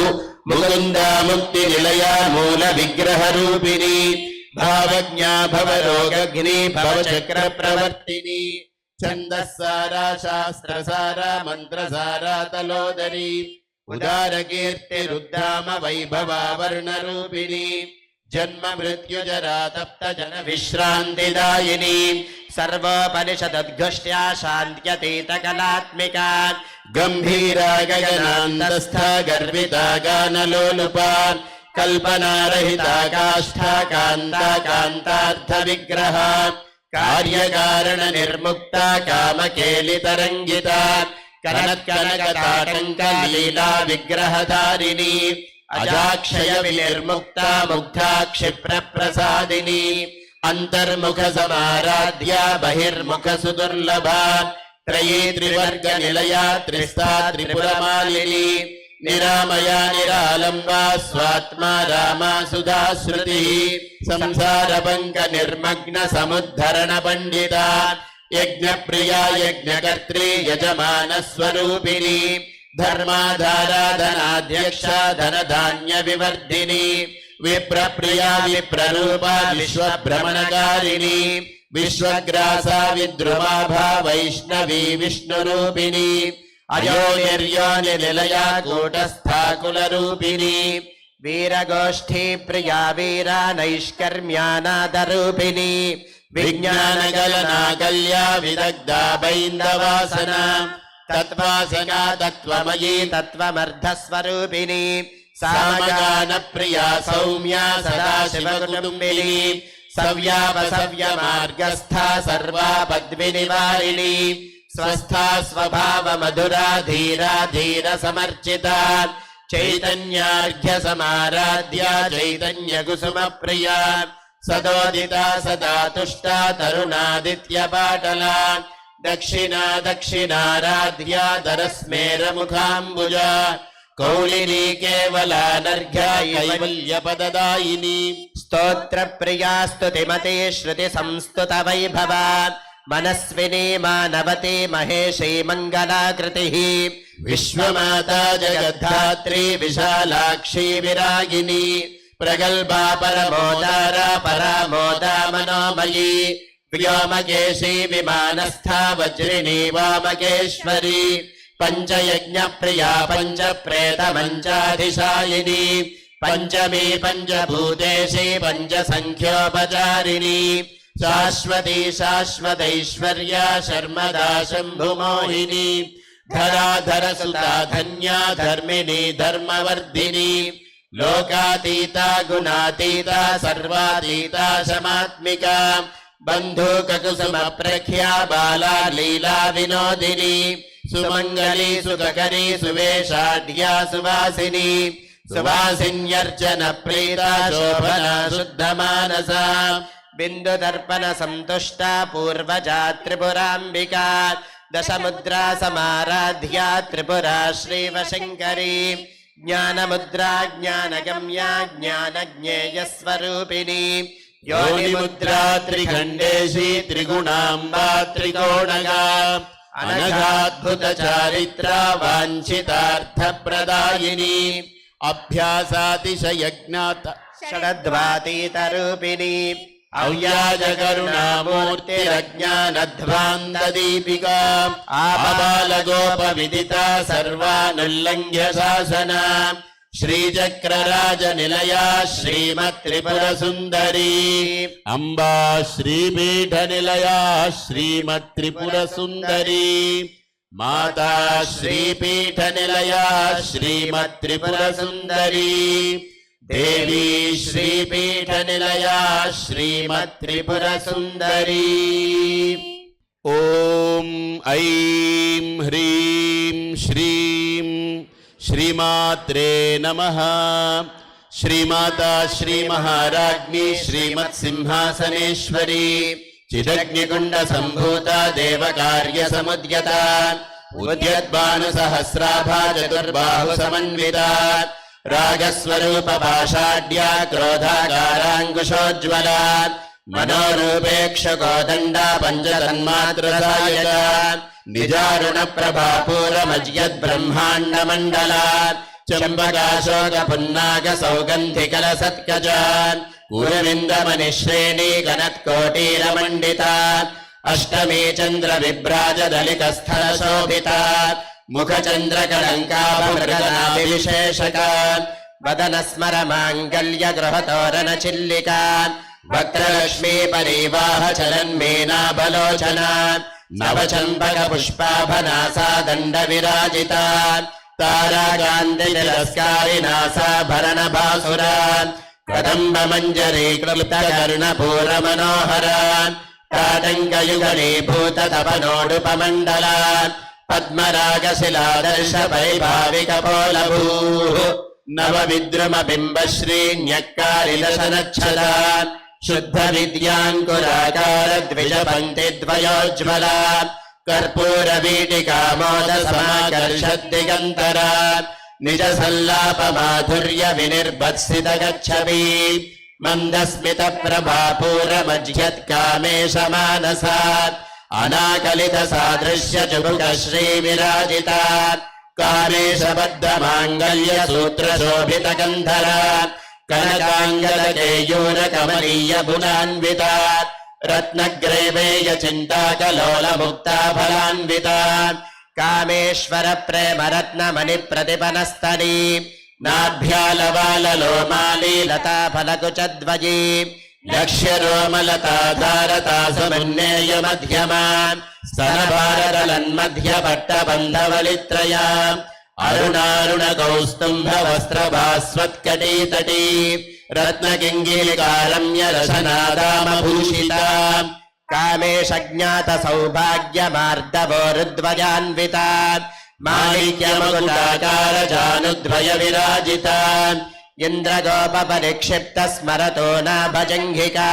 मुकुन्दा मुक्तिनिलया मूलविग्रहरूपिणी भावज्ञा भवरोगग्नी भवचक्रप्रवर्तिनी छन्दःसारा शास्त्रसारा मन्त्रसारा तलोदरी उदारकीर्तिरुद्धाम वैभवा वर्णरूपिणी जन्म मृत्युजरा तप्त जन विश्रान्तिदायिनी सर्वोपनिषदुद्घुष्ट्या शान्त्यतीत कलात्मिका गम्भीरा गगनान्तस्था गर्विता गानलोलुपा कल्पनारहिता काष्ठा कान्ता कान्तार्थविग्रहा कार्यकारण निर्मुक्ता कामकेलितरङ्गिता कनत्कनकताटङ्कलीला विग्रहधारिणी अजाक्षय विनिर्मुक्ता मुग्धा क्षिप्रप्रसादिनी अंतर्मुख समाराध्या बहिर्मुख सुदुर्लभा त्रयी त्रिवर्ग निलया त्रिस्ता त्रिपुरमालिनी निरामया निरालंबा स्वात्मा रामा सुधा श्रुतिः संसारपङ्क निर्मग्न समुद्धरण पंडिता यज्ञप्रिया यज्ञकर्त्री यजमान स्वरूपिणी धर्माधारा धनाध्यक्षा धनधान्य विवर्धिनी विप्रप्रिया विप्ररूपा विश्वभ्रमणकारिणी विश्वग्रासा विद्रुमाभा वैष्णवी विष्णुरूपिणी अयोनिर्योनिनिलया कूटस्था कुलरूपिणी वीरगोष्ठी प्रिया वीरा नैष्कर्म्यानादरूपिणी विज्ञानगलनाकल्या विदग्धा बैन्दवासना तत्त्वासना तत्त्वमयी तत्त्वमर्धस्वरूपिणी सामगान प्रिया सौम्या सदाशिवकुटुम्बिनी सव्यापसव्य मार्गस्था सर्वा पद्मिनिवारिणी स्वस्था स्वभाव मधुरा धीरा धीर समर्चिता चैतन्यार्घ्य समाराध्या चैतन्य कुसुम प्रिया सदोदिता सदा तुष्टा तरुणादित्य पाटला दक्षिणा दक्षिणाराध्या दरस्मेर मुखाम्बुजा कौलिनी केवलानर्घ्या कैवल्यपददायिनी स्तोत्र प्रिया स्तुतिमते श्रुति संस्तुत वैभवा मनस्विनी मानवती महेशी मंगलाकृतिः विश्वमाता जगद्धात्री विशालाक्षी विरागिनी प्रगल्भा परमोदारा परामोदा मनोमयी व्योमकेशी विमानस्था वज्रिणी वामकेश्वरी पञ्चयज्ञप्रिया पञ्चप्रेतमञ्चाधिशायिनी पञ्चमी पञ्चभूतेशी पञ्चसङ्ख्योपचारिणी शाश्वती शाश्वतैश्वर्या शर्मदा शम्भुमोहिनी धराधरसुता धन्या धर्मिणी धर्मवर्धिनी लोकातीता गुणातीता सर्वातीता समात्मिका बन्धुककुसुमप्रख्या बाला लीला विनोदिनी सुमङ्गली सुखकरी सुवेशाढ्या सुवासिनी सुवासिन्यर्चन प्रीता शोभना शुद्धमानसा बिन्दुदर्पण सन्तुष्टा पूर्वजा त्रिपुराम्बिका दशमुद्रा समाराध्या त्रिपुरा श्रीवशङ्करी ज्ञानमुद्रा ज्ञानगम्या ज्ञानज्ञेयस्वरूपिणी योनिमुद्रा त्रिखण्डेशी त्रिगुणाम्बा त्रिकोणगा अनघाद्भुतचारित्रा वाञ्छितार्थप्रदायिनी अभ्यासातिशयज्ञात षडध्वातीतरूपिणी अव्याजकरुणामूर्तिरज्ञानध्वान्तदीपिका आबालगोपविदिता सर्वानुल्लङ्घ्य शासना श्रीचक्रराजनिलया श्रीमत्त्रिपुरसुन्दरी अम्बा श्रीपीठनिलया श्रीमत्त्रिपुरसुन्दरी माता श्रीपीठनिलया श्रीमत्त्रिपुरसुन्दरी देवी श्रीपीठनिलया श्रीमत्त्रिपुरसुन्दरी ॐ ऐं ह्रीं श्रीं श्रीमात्रे नमः। श्रीमाता श्रीमहाराज्ञी श्रीमत्सिंहासनेश्वरी चिदग्निकुण्डसम्भूता देवकार्यसमुद्यता उद्यद्भानुसहस्राभा चतुर्बाहुसमन्विता रागस्वरूपपाषाढ्या क्रोधाकाराङ्कुशोज्ज्वला मनोरूपेक्षकोदण्डा पञ्चतन्मातृसायका निजारुणप्रभापूरमज्यद्ब्रह्माण्डमण्डला चम्बकाशोकपुन्नागसौगन्धिकलसत्कजा कुरुविन्दमनिश्रेणी कनत्कोटीरमण्डिता अष्टमी चन्द्रविभ्राजदलितस्थलशोभिता मुखचन्द्रकलङ्काभमृगनाभिविशेषका वदनस्मरमाङ्गल्यगृहतोरणचिल्लिका वक्त्रलक्ष्मी परिवाहचलन्मीनाबलोचना नवचम्पकपुष्पाभनासा दण्डविराजिता ताराकान्तितिरस्कारिनासाभरणभासुरा कदम्बमञ्जरी क्लृप्तकर्णपूरमनोहरा ताटङ्कयुगलीभूततपनोडुपमण्डला पद्मरागशिलादर्शपरिभाविकपोलभूः नवविद्रुमबिम्बश्रीन्यक्कारिदशनच्छदा शुद्धविद्याङ्कुराकार द्विजपङ्क्तिद्वयोज्ज्वला कर्पूरवीटिकामोदसमाकर्षद्दिगन्तरा निजसल्लापमाधुर्यविनिर्भत्सितगच्छवी मन्दस्मितप्रभापूरमज्यत्कामेशमानसा अनाकलितसादृश्यचुबुकश्रीविराजिता कामेशबद्धमाङ्गल्यसूत्रशोभितगन्धरा कनकाङ्गदकेयूरकमनीयगुणान्विता रत्नग्रैवेयचिन्ताकलोलमुक्ताफलान्विता कामेश्वरप्रेमरत्नमणिप्रतिपनस्तनी नाभ्यालवाललोमाली लताफलकुचद्वयी लक्ष्यरोमलताधारता सुमन्नेयमध्यमा स्तनभारतलन्मध्यपट्टबन्धवलित्रया अरुणारुणकौस्तुम्भवस्त्रभास्वत्कटीतटी रत्नकिङ्गिलिकारम्यरशनादामभूषिता कामेशज्ञातसौभाग्यमार्दवोरुद्वयान्विता माणिक्यमकुटाकारजानुद्वयविराजिता इन्द्रगोपपरिक्षिप्तस्मरतो नाभजङ्घिका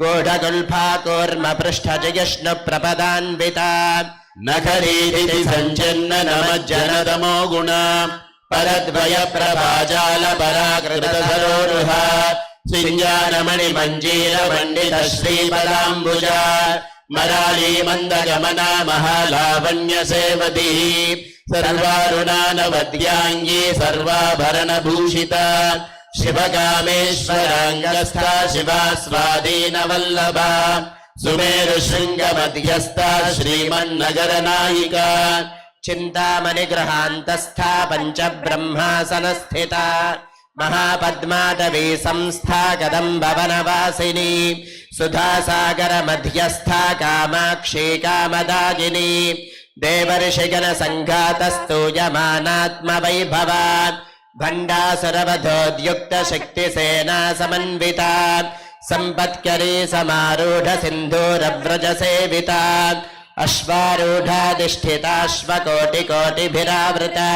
गूढगुल्फाकूर्मपृष्ठजयिष्णुप्रपदान्विता नखरीति सञ्चिन्ननमज्जनतमो गुणा परद्वयप्रभाजालपराकृतधरोरुहा सिञ्जानमणिमञ्जीरमण्डितश्रीपदाम्बुजा मरालीमन्दगमना महालावण्यसेवती सर्वारुणानवद्याङ्गी सर्वाभरणभूषिता शिवकामेश्वराङ्गस्था शिवा स्वाधीनवल्लभा सुमेरुशृङ्गमध्यस्था श्रीमन्नगरनायिका चिन्तामणिगृहान्तस्था पञ्चब्रह्मासनस्थिता महापद्माटवी संस्था कदम्बवनवासिनी सुधासागरमध्यस्था कामाक्षी कामदायिनी देवर्षिगणसङ्घातस्तूयमानात्मवैभवा भण्डासुरवधोद्युक्तशक्तिसेना समन्विता सम्पत्करी समारूढ सिन्धूरव्रजसेविता अश्वारूढाधिष्ठिताश्वकोटिकोटिभिरावृता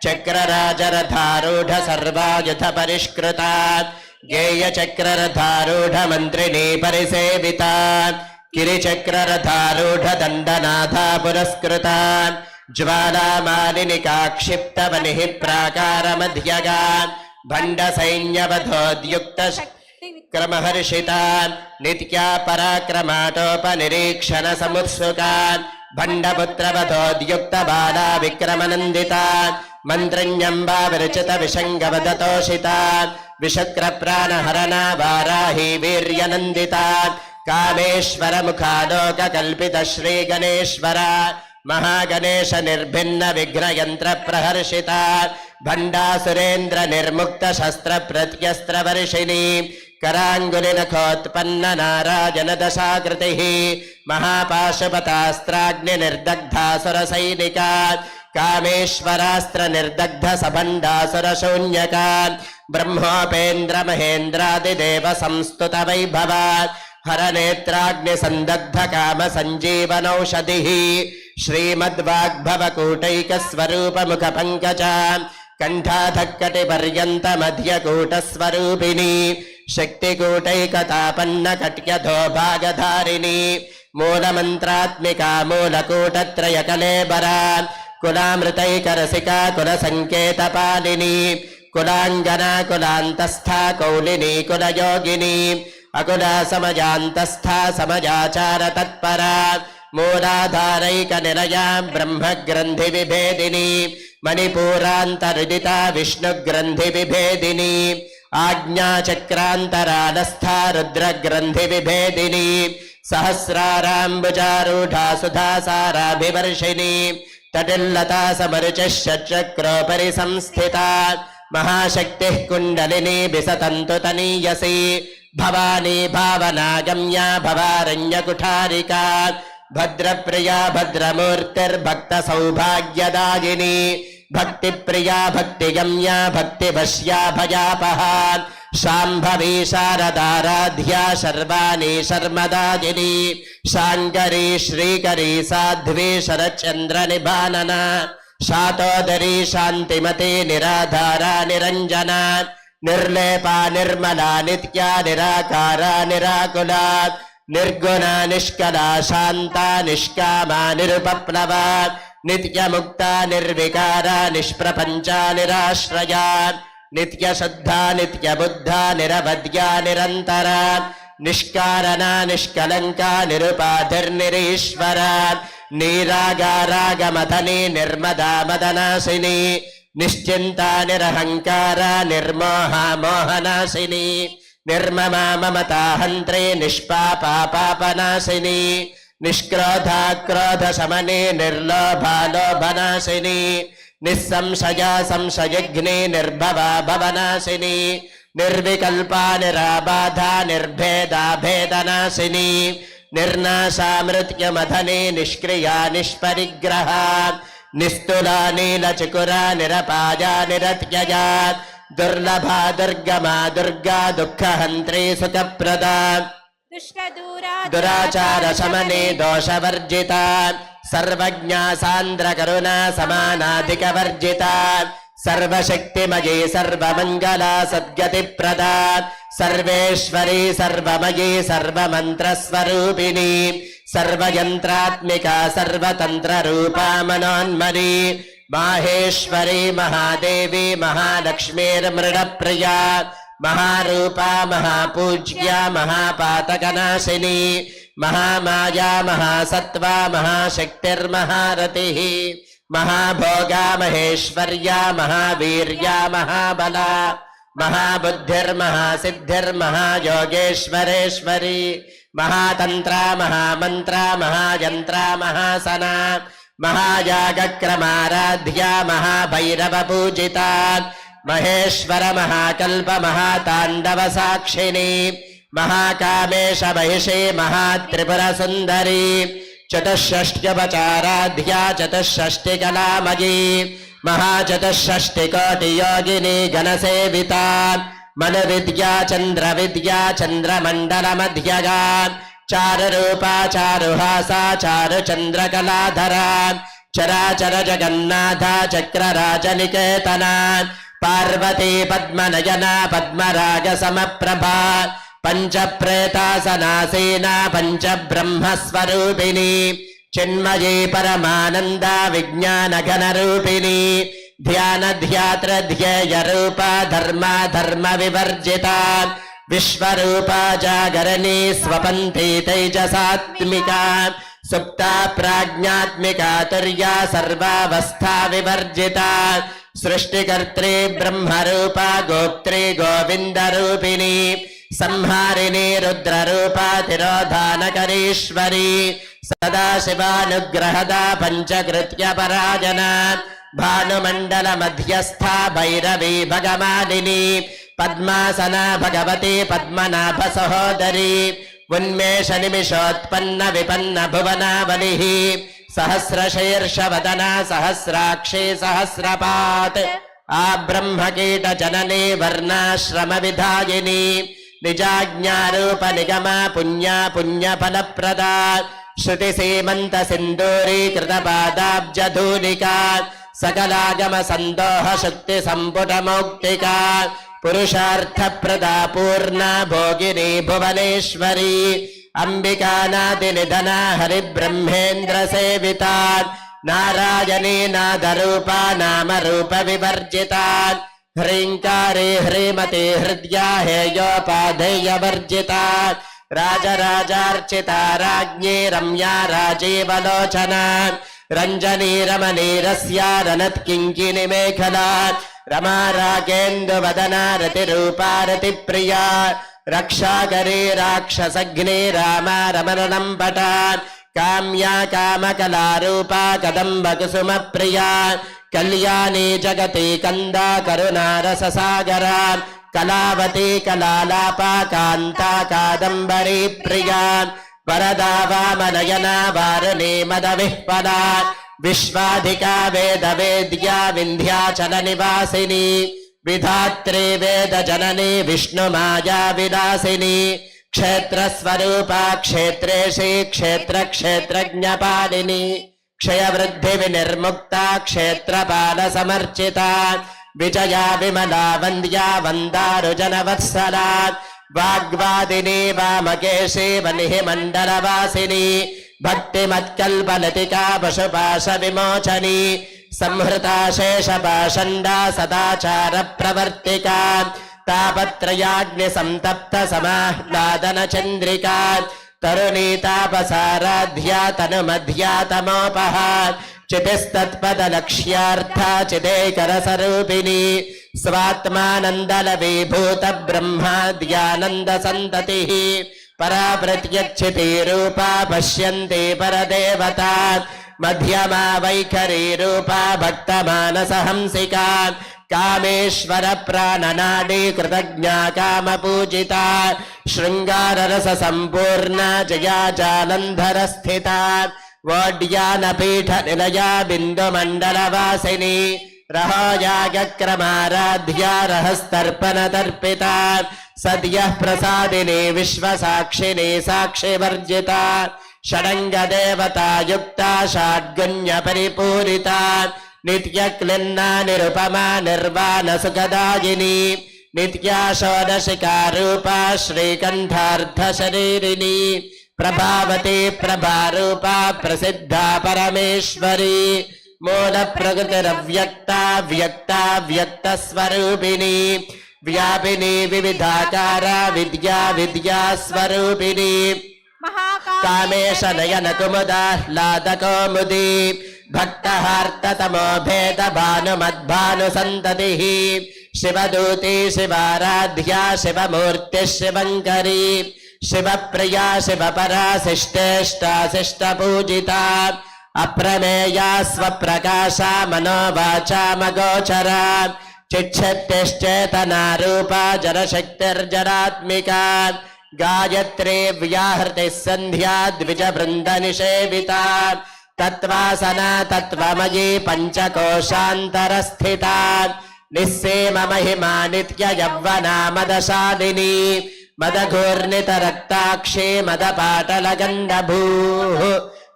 चक्रराजरथारूढ सर्वायुध परिष्कृता गेयचक्ररथारूढ मन्त्रिणी परिसेविता गिरिचक्ररथारूढ दण्डनाथा पुरस्कृता ज्वालामालिनिका क्षिप्तवनिः प्राकारमध्यगा भण्डसैन्यवधोद्युक्त क्रमहर्षिता नित्या पराक्रमाटोपनिरीक्षण समुत्सुका भण्डपुत्रवधोद्युक्त बाला विक्रमनन्दिता मन्त्रण्यम्बा विरचित विषङ्गवदतोषिता विशक्रप्राणहरणा वाराही वीर्यनन्दिता कामेश्वर मुखालोककल्पित श्रीगणेश्वर महागणेश निर्भिन्न विघ्नयन्त्र प्रहर्षिता भण्डासुरेन्द्र निर्मुक्त शस्त्र प्रत्यस्त्र वर्षिणी कराङ्गुलिनखोत्पन्न नारायण दशाकृतिः महापाशुपतास्त्राग्नि निर्दग्धासुर सैनिका कामेश्वरास्त्र निर्दग्ध सबण्डासुर शून्यका ब्रह्मोपेन्द्र महेन्द्रादिदेव संस्तुत वैभवा हरनेत्राग्नि संदग्ध काम संजीवनौषधिः श्रीमद्वाग्भवकूटैक स्वरूप मुख पंकजा कंठाधक्कटिपर्यन्त मध्यकूट स्वरूपिणी शक्तिकूटैकतापन्न कट्यधो भागधारिणी मूलमन्त्रात्मिका मूलकूटत्रय कलेबरा कुलामृतैकरसिका कुलसङ्केतपालिनी कुलाङ्गना कुलान्तस्था कौलिनी कुलयोगिनी अकुला समजान्तस्था समजाचार तत्परा मूलाधारैकनिलया ब्रह्मग्रन्थिविभेदिनी मणिपूरान्तर्दिता विष्णुग्रन्थिविभेदिनी आज्ञाचक्रान्तरालस्था रुद्रग्रन्थिविभेदिनी सहस्राराम्बुजारूढा सुधासाराभिवर्षिणी तटिल्लता समरुचिः षट्चक्रोपरि संस्थिता महाशक्तिः कुण्डलिनी विसतन्तु तनीयसी भवानी भावनागम्या भवारण्यकुठारिका भद्रप्रिया भद्रमूर्तिर्भक्तसौभाग्यदायिनी भक्तिप्रिया भक्तिगम्या भक्तिवश्या भयापहा शाम्भवी शारदाराध्या शर्वाणी शर्मदायिनी शाङ्करी श्रीकरी साध्वी शरच्चन्द्रनिभानना शातोदरी शान्तिमती निराधारा निरञ्जना निर्लेपा निर्मला नित्या निराकारा निराकुला निर्गुणा निष्कला शान्ता निष्कामा निरुपप्लवा नित्यमुक्ता निर्विकारा निष्प्रपञ्चा निराश्रया नित्यशुद्धा नित्यबुद्धा निरवद्या निरन्तरा निष्कारणा निष्कलङ्का निरुपाधिर्निरीश्वरा नीरागारागमथनी निर्मदा मदनाशिनी निश्चिन्ता निरहङ्कारा निर्मोहा मोहनाशिनी निर्ममा ममता हन्त्री निष्पापा पापनाशिनी निष्क्रोधा क्रोधशमनी निर्लोभा लोभनाशिनी निस्संशया संशयघ्नी निर्भवा भवनाशिनी निर्विकल्पा निराबाधा निर्भेदा भेदनाशिनी निर्नाशा मृत्युमथनी निष्क्रिया निष्परिग्रहा निस्तुला नीलचकुरा निरपाया निरत्यया दुर्लभा दुर्गमा दुर्गा दुःखहन्त्री सुखप्रदा दुराचार शमनी दोषवर्जिता सर्वज्ञा सान्द्र करुणा समानाधिकवर्जिता सर्वशक्तिमयी सर्वमङ्गला सद्गतिप्रदा सर्वेश्वरी सर्वमयी सर्वमन्त्रस्वरूपिणी सर्वयन्त्रात्मिका सर्वतन्त्ररूपा मनोन्मनी माहेश्वरी महादेवी महालक्ष्मीर्मृडप्रिया महारूपा महापूज्या महापातकनाशिनी महामाया महासत्त्वा महाशक्तिर्महारतिः महाभोगा महेश्वर्या महावीर्या महाबला महाबुद्धिर्महासिद्धिर्महायोगेश्वरेश्वरी महातंत्र महामंत्र महायंत्र महासना महायागक्रमाराध्या महाभैरव पूजिता महेश्वर महाकल्प महातांडव साक्षिणी महाकामेश महिषी महात्रिपुर सुंदरी चतुष्षष्ट्युपचाराध्या चतुष्षष्टिकलामयी महाचतुष्षष्टिकोटियोगिनी गणसेविता मनुविद्या चंद्रविद्या चंद्रमण्डलमध्यगा चारुरूपा चारुहासा चारुचन्द्रकलाधरा चराचर जगन्नाथा चक्रराजनिकेतना पार्वती पद्मनयना पद्मरागसमप्रभा पंचप्रेतासनासीना पंचब्रह्मस्वरूपिणी चिन्मयी परमानंदा विज्ञानघनरूपिणी ध्यान ध्यात्र ध्येय रूपा धर्मा धर्म विवर्जिता विश्वरूपा जागरणी स्वपन्थी तेजसात्मिका सुप्ता प्राज्ञात्मिका तुर्या सर्वावस्था विवर्जिता सृष्टिकर्त्री ब्रह्मरूपा गोप्त्री गोविन्दरूपिणी संहारिणी रुद्ररूपा तिरोधानकरीश्वरी सदाशिवानुग्रहदा पंचकृत्य पराजना भानुमण्डल मध्यस्था भैरवी भगमालिनी पद्मासना भगवती पद्मनाभ सहोदरी उन्मेष निमिषोत्पन्न विपन्न भुवनावलिः सहस्रशीर्षवदना सहस्राक्षी सहस्रपात् आब्रह्मकीट जननी वर्णाश्रम विधायिनी निजाज्ञारूप निगमा पुण्या पुण्यफलप्रदा श्रुति सीमंत सिंदूरी कृतपादाब्जधूलिका सकलागम संदोह शक्ति संपुट मौक्तिका पुरुषार्थ प्रदा पूर्णा भोगिनी भुवनेश्वरी अंबिका नादि निधना हरिब्रह्मेन्द्र सेविता नारायणी नादरूपा नाम रूप विवर्जिता ह्रींकारे ह्रीमती हृद्या हेयोपाधेय वर्जिता राजराजार्चिता राज्ञी रम्या राजीवलोचना रंजनी रमणीरस्या रनत्किङ्किनी मेखला रमा रागेन्दुवदना रतिरूपा रतिप्रिया रक्षाकरी राक्षसग्नि रामा रमणलम्पटा काम्या कामकलारूपा कदम्बकुसुमप्रिया कल्याणी जगति कंदा करुणारससागरा कलावती कलालापा कांता कादंबरी प्रिया वरदा वामनयना वारुणी मदविह्वला विश्वाधिका वेदवेद्या विन्ध्याचल निवासिनी विधात्री वेद जननी विष्णुमाया विलासिनी क्षेत्रस्वरूपा क्षेत्रेशी क्षेत्र क्षेत्रज्ञपालिनी क्षयवृद्धि विनिर्मुक्ता क्षेत्रपाल समर्चिता विजया विमला वन्द्या वन्दारुजनवत्सला वाग्वादिनी वामकेशी वनिः मण्डलवासिनी भक्तिमत्कल्पलतिका पशुपाश विमोचनी संहृता शेषपाषण्डा सदाचार प्रवर्तिका तापत्रयाग्नि संतप्त समाह्लादन चन्द्रिका तरुणी तापसाराध्या तनुमध्या तमोपहा चितिस्तत्पदलक्ष्यार्था चिदेकरसरूपिणी स्वात्मानन्दलवीभूत ब्रह्माद्यानन्द सन्ततिः परा प्रत्यक्षिते रूपा पश्यन्ते परदेवता मध्यमा वैखरी रूपा भक्तमानसहंसिका कामेश्वर प्राणनाडी कृतज्ञा कामपूजिता शृंगाररस संपूर्णा जया जालंधर स्थिता वोड्यानपीठ निलया बिन्दुमण्डलवासिनी रहोयागक्रमाराध्या रहस्तर्पण तर्पिता सद्यः प्रसादिनी विश्वसाक्षिणी साक्षिवर्जिता षडंग देवता युक्ता षड्गुण्य परिपूरिता नित्यक्लिन्ना निरुपमा निर्वाण सुखदायिनी नित्या षोडशिका रूपा श्रीकंठार्थ शरीरिणी प्रभावती प्रभारूपा प्रसिद्धा परमेश्वरी मूल प्रकृतिरव्यक्ता व्यक्ता व्यक्त स्वरूपिणी व्यापिनी विविधाकारा विद्या विद्या स्वरूपिणी कामेश नयन कुमुदाह्लाद कौमुदी भक्तहार्ततमो भेद भानुमद्भानु सन्ततिः शिवदूती शिवाराध्या शिवमूर्तिः शिवङ्करी शिवप्रिया शिवपरा शिष्टेष्टा शिष्टपूजिता अप्रमेया स्वप्रकाशा मनोवाचामगोचरा चिच्छक्तिश्चेतना रूपा जरशक्तिर्जरात्मिका गायत्री व्याहृतिः सन्ध्या द्विजवृन्दनिषेविता तत्त्वासना तत्त्वमयी पञ्चकोशान्तरस्थिता निस्सीम महिमा नित्ययौवना मदशालिनी मदघूर्णितरक्ताक्षी मदपाटलगन्धभूः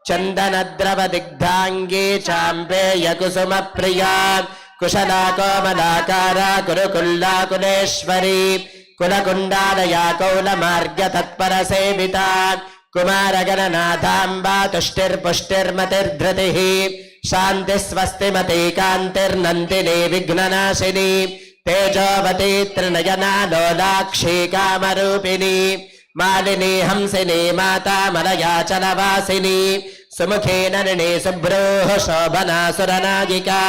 चन्दनद्रवदिग्धाङ्गी चाम्पेयकुसुमप्रिया कुशला कोमलाकारा कुरुकुल्लाकुलेश्वरी कुलकुण्डालया कौलमार्गतत्परसेविता कुमारगणनाथाम्बा तुष्टिर्पुष्टिर्मतिर्धृतिः शान्तिस्वस्तिमती कान्तिर्नन्दिनी विघ्ननाशिनी तेजोवती त्रिनयना लोलाक्षी कामरूपिणी मालिनी हंसिनी माता मलयाचलवासिनी सुमुखी नलिनी सुभ्रूः शोभना सुरनायिका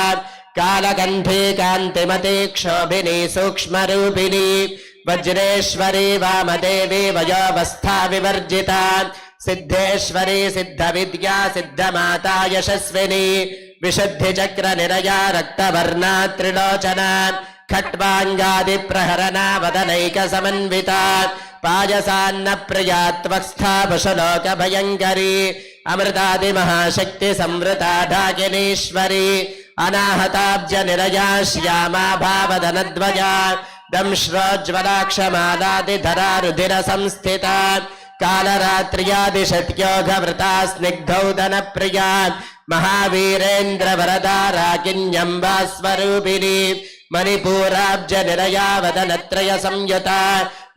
कालकण्ठी कान्तिमती क्षोभिनी सूक्ष्मरूपिणी वज्रेश्वरी वामदेवी वयोवस्था विवर्जिता सिद्धेश्वरी सिद्धविद्या सिद्धमाता यशस्विनी विशुद्धिचक्रनिरया रक्तवर्णा त्रिलोचना खट्वाङ्गादिप्रहरणा वदनैकसमन्विता पायसान्नप्रिया त्वस्था पशुलोकभयङ्करी अमृतादिमहाशक्तिसंवृता ढाकिनीश्वरी अनाहताब्जनिरया श्यामा भावदनद्वया दंश्रोज्ज्वलाक्षमालादिधरा रुधिरसंस्थिता कालरात्र्यादिशत्योघवृता स्निग्धौदनप्रिया महावीरेन्द्रवरदा राकिन्यम्बा स्वरूपिणी मणिपूराब्जनिरया वदनत्रयसंयुता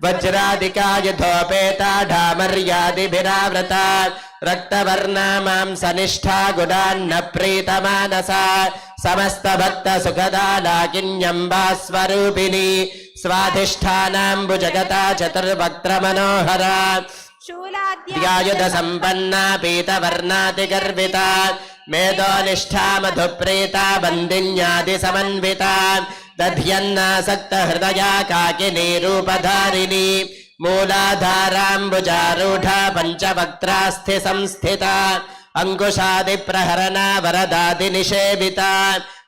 वज्रादिका यथोपेता ढामर्यादिभिरावृता रक्तवर्णा मांसनिष्ठा गुणान्न प्रीतमानसा समस्तभक्तसुखदा लाकिन्यम्बा स्वरूपिणी स्वाधिष्ठानाम्बुजगता चतुर्वक्त्रमनोहरा ध्यायुधसम्पन्ना पीतवर्णातिगर्विता मेधोनिष्ठा मधुप्रीता बन्दिन्यादिसमन्विता दध्यन्नासक्तहृदया काकिनी रूपधारिणी मूलाधाराम्बुजारूढा पञ्चवक्त्रास्थि संस्थिता अंकुशादिप्रहरणा वरदादिनिषेविता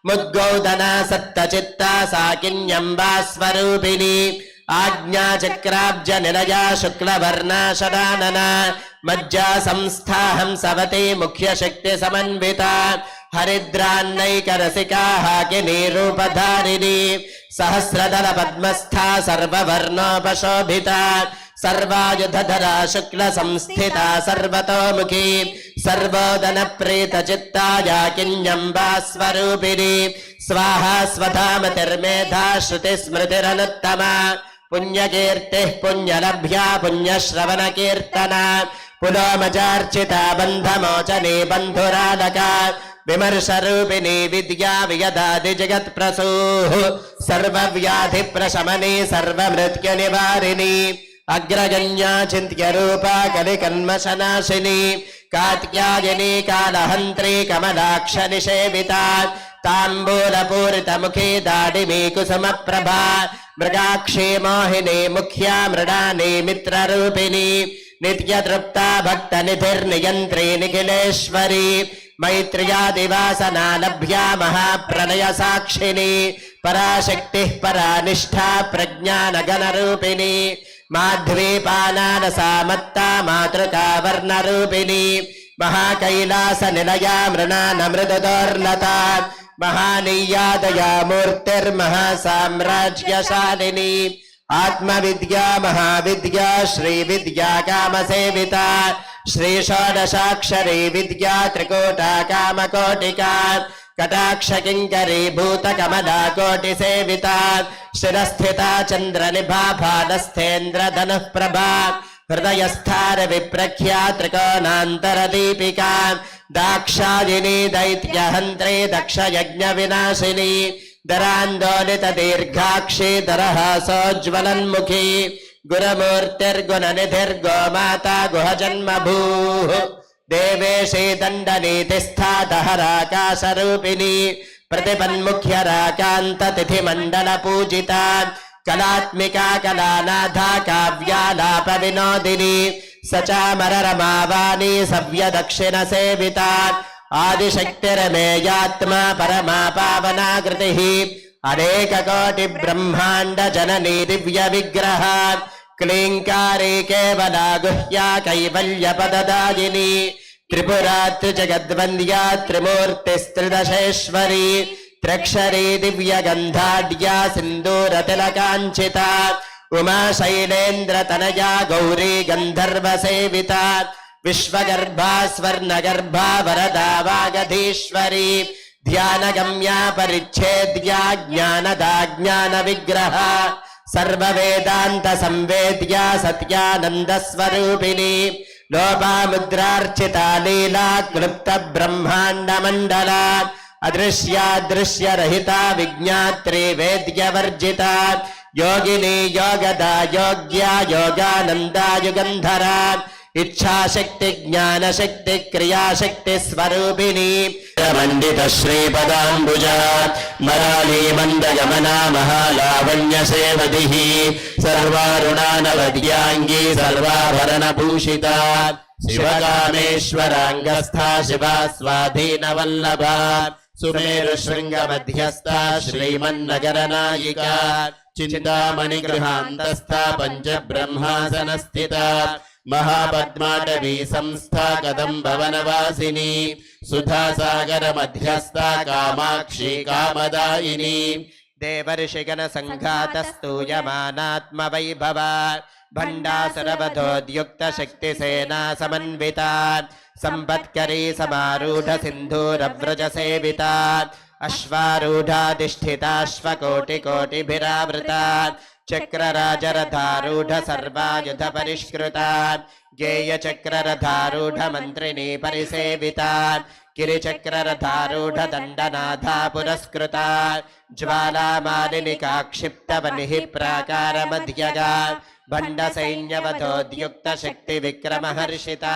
मुद्गौदना सत्तचित्ता साकिन्यम्बा स्वरूपिणी आज्ञाचक्राब्जनिलया शुक्लवर्णा षडानना मज्जा संस्था हंसवती मुख्यशक्तिसमन्विता हरिद्रान्नैकरसिका हाकिनी रूपधारिणी सहस्रदलपद्मस्था सर्ववर्णोपशोभिता सर्वायुधधरा शुक्लसंस्थिता सर्वतोमुखी सर्वोदनप्रीतचित्ता याकिन्यम्बा स्वरूपिणी स्वाहा स्वधामतिर्मेधा श्रुतिस्मृतिरनुत्तमा पुण्यकीर्तिः पुण्यलभ्या पुण्यश्रवणकीर्तना पुलोमचार्चिता बन्धमोचने बन्धुरालका विमर्शरूपिणी विद्या वियदादिजगत्प्रसूः सर्वव्याधिप्रशमने सर्वमृत्युनिवारिणी अग्रगण्या चिन्त्यरूपा कलिकन्मशनाशिनी कात्यायनी कालहन्त्री कमलाक्षनिषेविता ताम्बूलपूरितमुखी दाडिमी कुसुमप्रभा मृगाक्षी मोहिनी मुख्या मृडानी मित्ररूपिणी नित्यतृप्ता भक्तनिधिर्नियन्त्री निखिलेश्वरी मैत्र्यादिवासना लभ्या महाप्रलयसाक्षिणी पराशक्तिः परानिष्ठा प्रज्ञानगणरूपिणी माध्वीपानानसा मत्ता मातृका वर्णरूपिणी महाकैलासनिलया मृणानमृदुदोर्लता महानीयादया मूर्तिर्महासाम्राज्यशालिनी आत्मविद्या महाविद्या श्रीविद्या कामसेविता श्रीषोडशाक्षरी विद्या त्रिकूटा कामकोटिका कटाक्षकिङ्करी भूतकमला कोटिसेविता शिरस्थिता चन्द्रनिभा फालस्थेन्द्रधनुः प्रभा हृदयस्थार विप्रख्या त्रिकोणान्तरदीपिका दाक्षायिनी दैत्यहन्त्री दक्षयज्ञविनाशिनी दरान्दोलित दीर्घाक्षी दरहासोज्ज्वलन्मुखी गुरुमूर्तिर्गुणनिधिर्गोमाता गुहजन्मभूः देवेशी दण्डनीतिस्था दहराकाशरूपिणी प्रतिपन्मुख्यराकान्ततिथिमण्डलपूजिता कलात्मिका कलानाथा काव्यालापविनोदिनी सचामररमावाणी सव्यदक्षिणसेविता आदिशक्तिरमेयात्मा परमा पावना कृतिः अनेककोटिब्रह्माण्डजननी दिव्यविग्रह क्लीङ्कारी केवला गुह्या कैवल्यपददायिनी त्रिपुरा त्रिजगद्वन्द्या त्रिमूर्तिस्त्रिदशेश्वरी त्र्यक्षरी दिव्यगन्धाढ्या सिन्दूरतिलकाञ्चिता उमा शैलेन्द्रतनया गौरी गन्धर्वसेविता विश्वगर्भा स्वर्णगर्भा वरदा वागधीश्वरी ध्यानगम्या परिच्छेद्या ज्ञानदा ज्ञानविग्रह सर्ववेदान्तसंवेद्या सत्यानन्दस्वरूपिणी लोपामुद्रार्चिता लीला क्लुप्तब्रह्माण्डमण्डला अदृश्यादृश्यरहिता विज्ञात्री वेद्यवर्जिता योगिनी योगदा योग्या योगानन्दा युगन्धरा इच्छाशक्ति ज्ञानशक्ति क्रियाशक्ति स्वरूपिणी मंडित श्रीपदाम्बुजा मराली मंदगमना महालावण्य सेवतिः सर्वारुणानवद्यांगी सर्वाभरण भूषिता शिवकामेश्वरांगस्था शिवा स्वाधीनवल्लभा सुमेरु शृंग मध्यस्था श्रीमन्नगरनायिका चिंतामणि गृहान्तस्था पंच ब्रह्मासनस्थिता महापद्माटवी संस्था कदम्ब वनवासिनी सुधासागर मध्यस्था कामाक्षी कामदायिनी देवर्षिगण संघातस्तूयमानात्मवैभवा भण्डासुरवधोद्युक्त शक्तिसेना समन्विता संपत्करी समारूढ सिन्धूरव्रज सेविता अश्वारूढाधिष्ठिताश्वकोटिकोटिभिरावृता चक्रराजरथारूढ सर्वायुध परिष्कृता गेय चक्ररथारूढ मन्त्रिणी परिसेविता गिरिचक्ररथारूढ दण्डनाथा पुरस्कृता ज्वालामालिनिका क्षिप्तवनिः प्राकारमध्यगा भण्डसैन्यवधोद्युक्त शक्तिविक्रमहर्षिता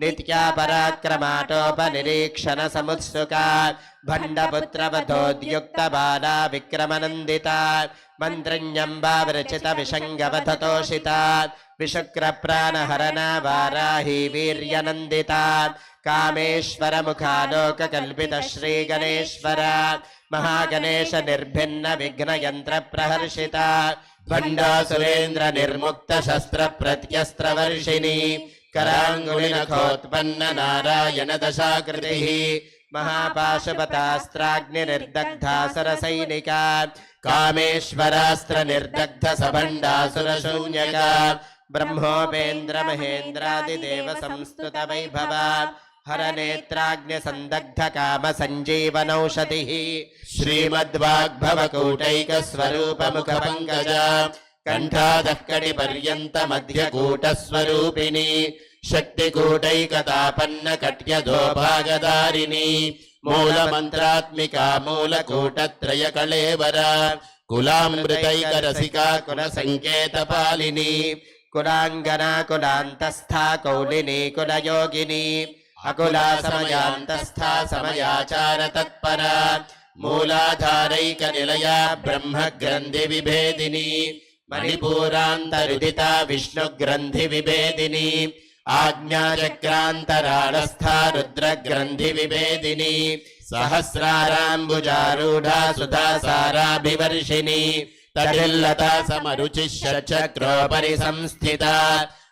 नित्या पराक्रमाटोपनिरीक्षण समुत्सुका भण्डपुत्रवधोद्युक्त बाला विक्रमनन्दिता मन्त्रिण्यम्बा विरचित विषङ्गवधतोषिता विशुक्रप्राणहरणा वाराही वीर्यनन्दिता कामेश्वर मुखालोककल्पित श्रीगणेश्वर महागणेश निर्भिन्न विघ्नयन्त्र प्रहर्षिता भण्डासुरेन्द्र निर्मुक्त शस्त्र प्रत्यस्त्र वर्षिणी कराङ्गुलिनखोत्पन्न नारायण दशाकृतिः महापाशुपतास्त्राग्निर्दग्धा सरसैनिका कामेश्वरास्त्र निर्दग्ध सभण्डासुर शून्यका ब्रह्मोपेन्द्र महेन्द्रादिदेव संस्तुत वैभवा हरनेत्राग्नि संदग्ध काम संजीवनौषधिः श्रीमद्वाग्भवकूटैक स्वरूप मुख पंकजा कंठादः कटिपर्यन्त मध्यकूट स्वरूपिणी शक्तिकूटैकतापन्न कट्यधो भागधारिणी मूलमन्त्रात्मिका मूलकूटत्रय कलेवरा कुलामृतैकरसिका कुलसङ्केतपालिनी कुलांगना कुलांतस्था कौलिनी कुलयोगिनी अकुला समयान्तस्था समयाचार तत्परा मूलाधारैक निलया ब्रह्म ग्रन्थि विभेदिनी मणिपूरान्तरुदिता विष्णु ग्रन्थि विभेदिनी आज्ञाचक्रान्तराळस्था रुद्र ग्रन्थि विभेदिनी सहस्राराम्बुजारूढा सुधासाराभिवर्षिणी तटिल्लता समरुचिः चक्रोपरि संस्थिता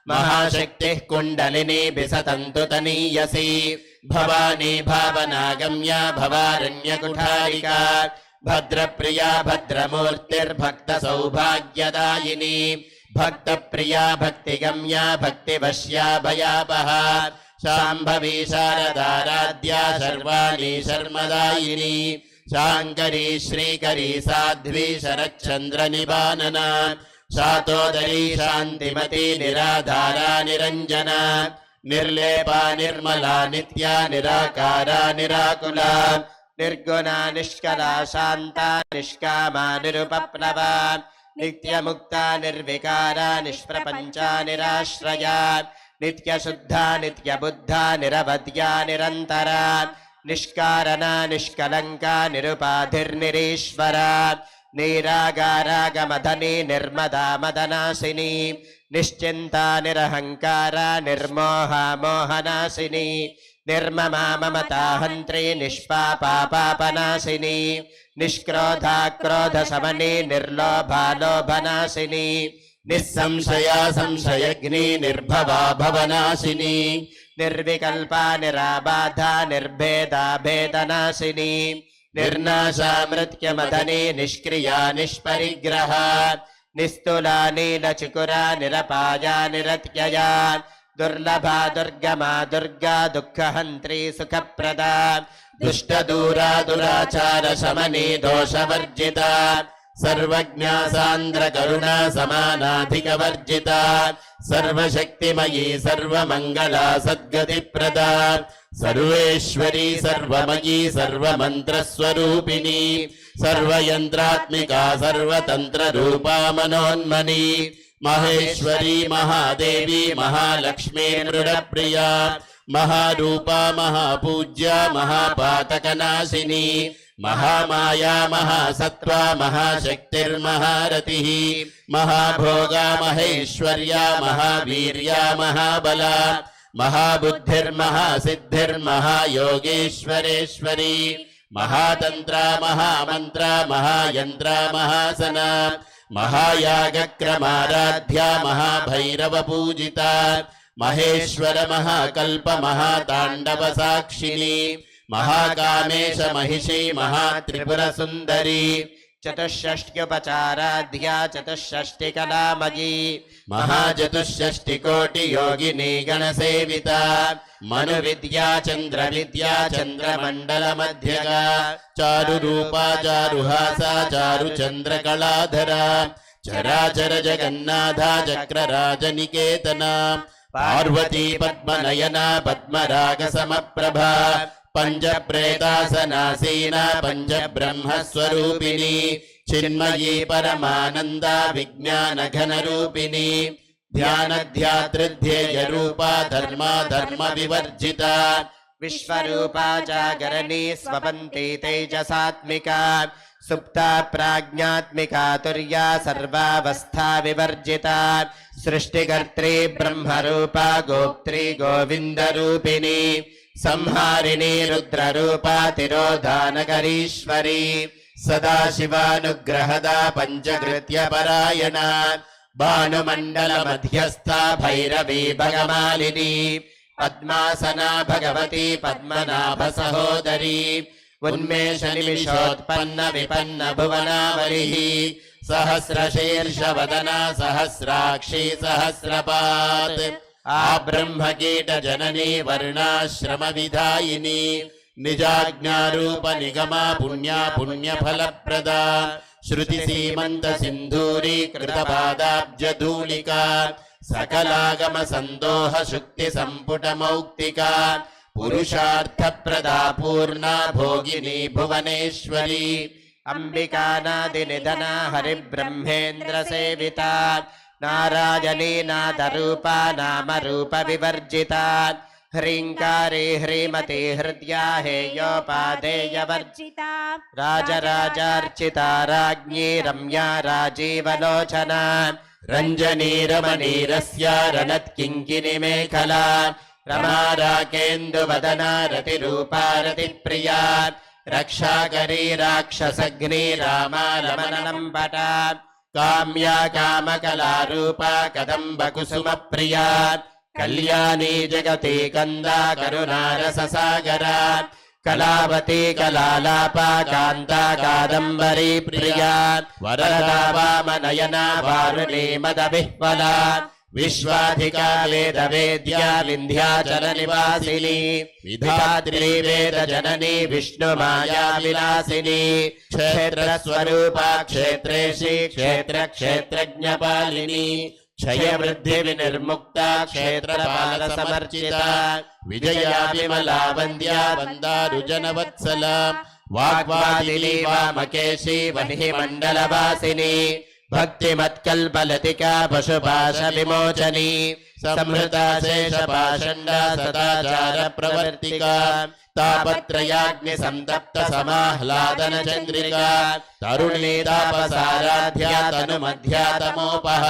महाशक्तिः कुण्डलिनी विसतन्तु तनीयसी भवानी भावनागम्या भवारण्यकुठारिका भद्रप्रिया भद्रमूर्तिर्भक्तसौभाग्यदायिनी भक्तप्रिया भक्तिगम्या भक्तिवश्या भयापहा शाम्भवी शारदाराध्या शर्वाणी शर्मदायिनी शाङ्करी श्रीकरी साध्वी शरच्चन्द्रनिबानना शातोदरी शान्तिमती निराधारा निरञ्जना निर्लेपा निर्मला नित्या निराकारा निराकुला निर्गुणा निष्कला शान्ता निष्कामा निरुपप्लवा नित्यमुक्ता निर्विकारा निष्प्रपञ्चा निराश्रया नित्यशुद्धा नित्यबुद्धा निरवध्या निरन्तरा నిష్కారణ నిష్కలంక నిరుపాధిర్నిరీశ్వర నీరాగారాగమధని నిర్మదా మదనాశిని నిశ్చింతా నిరహంకార నిర్మోహ మోహనాశిని నిర్మమా మమతా హంత్రి నిష్పాపా పాపనాశిని నిష్క్రోధా క్రోధ సమని నిర్లోభా లోభనాశిని నిస్సంశయా సంశయగ్ని నిర్భవా భవనాశిని నిర్వికల్పా నిరాబాధ నిర్భేదా భేదనాశిని నిర్నాశా మృత్యుమదని నిష్క్రియా నిష్పరిగ్రహ నిస్తులా నీలచికురా నిరపాయా నిరత్యయా దుర్లభా దుర్గమా దుర్గా దుఃఖహంత్రి సుఖప్రదా దుష్టదూరా దురాచార శమని దోషవర్జిత సర్వజ్ఞా సాంద్ర కరుణా సమానాధిక వర్జిత సర్వశక్తిమయీ సర్వమంగళా సద్గతిప్రదా సర్వేశ్వరీ సర్వమయీ సర్వమంత్రస్వరూపిణి సర్వయంత్రాత్మికా సర్వతంత్ర రూపా మనోన్మని మహేశ్వరీ మహాదేవి మహాలక్ష్మీ మృడప్రియా మహారూపా మహాపూజ్య మహాపాతకనాశిని మహామాయా మహాసత్వా మహాశక్తిర్మహారతి మహాభోగా మహేశ్వర్యా మహావీర్యా మహాబలా మహాబుద్ధిర్మహాసిద్ధిర్మహాయోగేశ్వరేశ్వరీ మహాతంత్ర మహామంత్ర మహాయంత్ర మహాసన మహాయాగక్రమారాధ్య మహాభైరవ పూజిత మహేశ్వర మహాకల్ప మహాతాండవ సాక్షిని మహాకామేశ మహిషి మహాత్రిపుర సుందరి చతుషష్ట్యుపచారాధ్యా చతుషష్టికలామయీ మహాచతుషష్టికోటి యోగిని గణసేవిత మను విద్యా చంద్ర విద్యా చంద్రమండల మధ్యగా చారు రూపా చారుహాస చారు చంద్ర కళాధర చరాచర జగన్నాథ చక్రరాజ నికేతన పార్వతీ పద్మనయన పద్మరాగ సమప్రభా పంచ ప్రేతాసనాసీన పంచ బ్రహ్మస్వరూపిణి చిన్మయీ పరమానంద విజ్ఞాన ఘన రూపిణి ధ్యానధ్యాతృధ్యేయ రూపా ధర్మా ధర్మ వివర్జిత విశ్వరూపా జాగరణీ స్వపంతి తేజసాత్మికా సుప్తా ప్రాజ్ఞాత్మికా తుర్యా సర్వావస్థా వివర్జిత సృష్టికర్త్రీ బ్రహ్మరూపా గోప్త్రీ గోవిందరూపిణి సంహారిణీ రుద్రరూపా తిరోధానకరీశ్వరీ సదాశివానుగ్రహదా పంచకృత్య పరాయణ భానుమండల మధ్యస్థ భైరవీ భగమాలిని పద్మాసనా భగవతి పద్మనాభ సహోదరి ఉన్మేష నిమిషోత్పన్న విపన్న భువనావలి సహస్రశీర్ష వదన సహస్రాక్షి సహస్రపాత్ ఆ బ్రహ్మకీట జననీ వర్ణాశ్రమ విధాయిని నిజాజ్ఞారూప నిగమా పుణ్యా పుణ్యఫలప్రదా శృతి సీమంత సింధూరీ కృత పాదాబ్జధూళికా సకలాగమ సందోహ శుక్తి సంపుట మౌక్తికా పురుషార్థ ప్రదా పూర్ణ భోగిని భువనేశ్వరి అంబికానాది నిధన హరి బ్రహ్మేంద్ర సేవిత నారాయణీ నాదరూపా నామరూప వివర్జిత హ్రీంకారీ హ్రీమతి హృద్యా హేయోపాదేయవర్జిత రాజరాజార్చిత రాజ్ఞీ రమ్యా రాజీవలోచన రంజనీ రమణీరస్య రణత్కింకిని మేఖలా రమా రాకేందువదనా రతిరూపా రతిప్రియా రక్షాకరీ రాక్షసగ్ని రామా రమణనంపట కామ్యా కామకళారూపా కదంబ కుసుమ ప్రియా కళ్యాణీ జగతి కందా కరుణారససాగరా కళావతి కళాలాపా కాంతా కాదంబరీ ప్రియా వరదా వామనయనా వారుణీ మద విహ్వలా విశ్వాధికా వేద వేద్యా వింధ్యాచల నివాసిని విధాత్రీ వేద జననీ విష్ణు మాయా విలాసిని క్షేత్ర స్వరూపా క్షేత్రేషి క్షేత్ర క్షేత్రజ్ఞపాలిని క్షయ వృద్ధి వినిర్ముక్త క్షేత్రపాల సమర్చిత విజయా విమలా వంద్యా వందారుజన వత్సల వాగ్వాదిని వామకేశి వహి మండలవాసిని భక్తిమత్కల్పలతికా పశుపాశ విమోచని संहृता शेषपाषण्डा सदाचार प्रवर्तिका तापत्रयाग्नि संतप्त समाह्लादन चंद्रिका तरुणी तापसाराध्या तनुमध्या तमोपः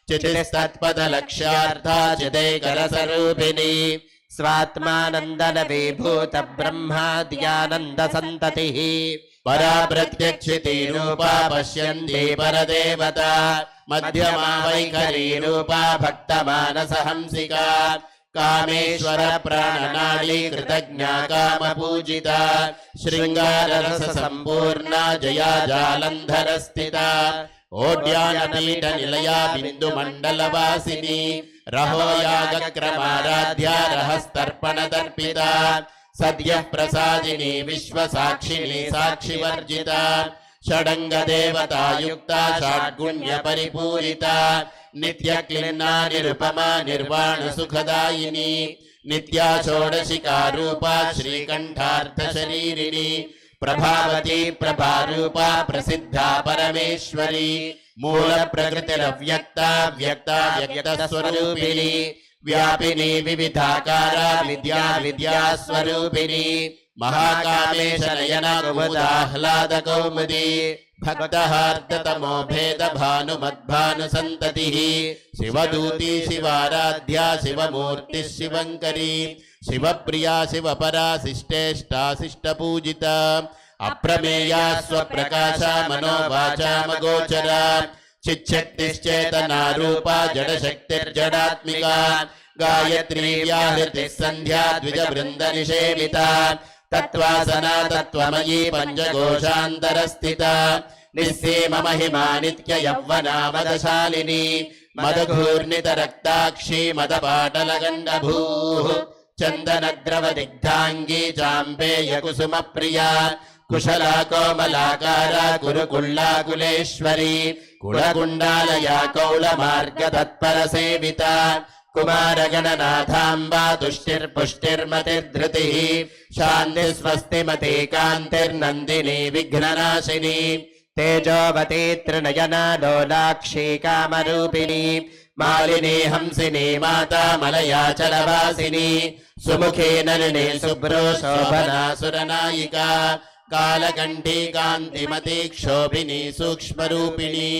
चितिस्तत्पद लक्ष्यार्था चिदैकर स्वरूपिणी स्वात्मानंदन विभूत ब्रह्माद्यानंद संततिः परा प्रत्यक्षिति रूपा पश्यन्ति परदेवता मध्यमा वैखरी रूपा भक्तमानसहंसिका कामेश्वर प्राणनाडी कृतज्ञा काम पूजिता श्रृंगार रस संपूर्णा जया जालंधर स्थिता ओड्यानपीठ निलया बिंदु मंडल वासिनी रहो याग क्रमाराध्या रहस्तर्पण दर्पिता सद्यः प्रसादिनी विश्व साक्षिणी साक्षिवर्जिता षडंग देवता युक्ता षड्गुण्य परिपूरिता नित्य क्लिन्ना निरुपमा निर्वाण सुखदायिनी नित्या षोडशिका रूपा श्रीकंठार्थ शरीरिणी प्रभावती प्रभारूपा प्रसिद्धा परमेश्वरी मूल प्रकृतिरव्यक्ता व्यक्ता व्यक्त स्वरूपिणी व्यापिनी विविधाकारा विद्या विद्या स्वरूपिणी महाकामेश नयना कुमुदाह्लाद कौमुदी भक्तहार्दतमो भेद भानुमद्भानु संततिः शिवदूती शिवाराध्या शिवमूर्ति शिवंकरी शिवप्रिया शिवपरा शिष्टेष्टा शिष्टपूजिता अप्रमेया स्वप्रकाशा मनोवाचामगोचरा चिच्छक्तिश्चेतना रूपा जडशक्तिर्जडात्मिका गायत्री व्याहृतिः सन्ध्या द्विजवृन्द निषेविता तत्त्वासना तत्त्वमयी पञ्चकोशान्तरस्थिता निस्सीम महिमा नित्य यौवना मदशालिनी मदघूर्णितरक्ताक्षी मदपाटलगण्डभूः चन्दनद्रवदिग्धाङ्गी चाम्पेय कुसुमप्रिया कुशला कोमलाकारा कुरुकुल्लाकुलेश्वरी कुलकुण्डालया कौलमार्गतत्परसेविता कुमारगणनाथाम्बा तुष्टिर्पुष्टिर्मतिर्धृतिः शान्तिस्वस्तिमती कान्तिर्नन्दिनी विघ्ननाशिनी तेजोवती त्रिनयना लोलाक्षी कामरूपिणी मालिनी हंसिनी माता मलयाचलवासिनी सुमुखी नलिनी शुभ्रो शोभना सुरनायिका कालकण्ठी कान्तिमती क्षोभिनी सूक्ष्मरूपिणी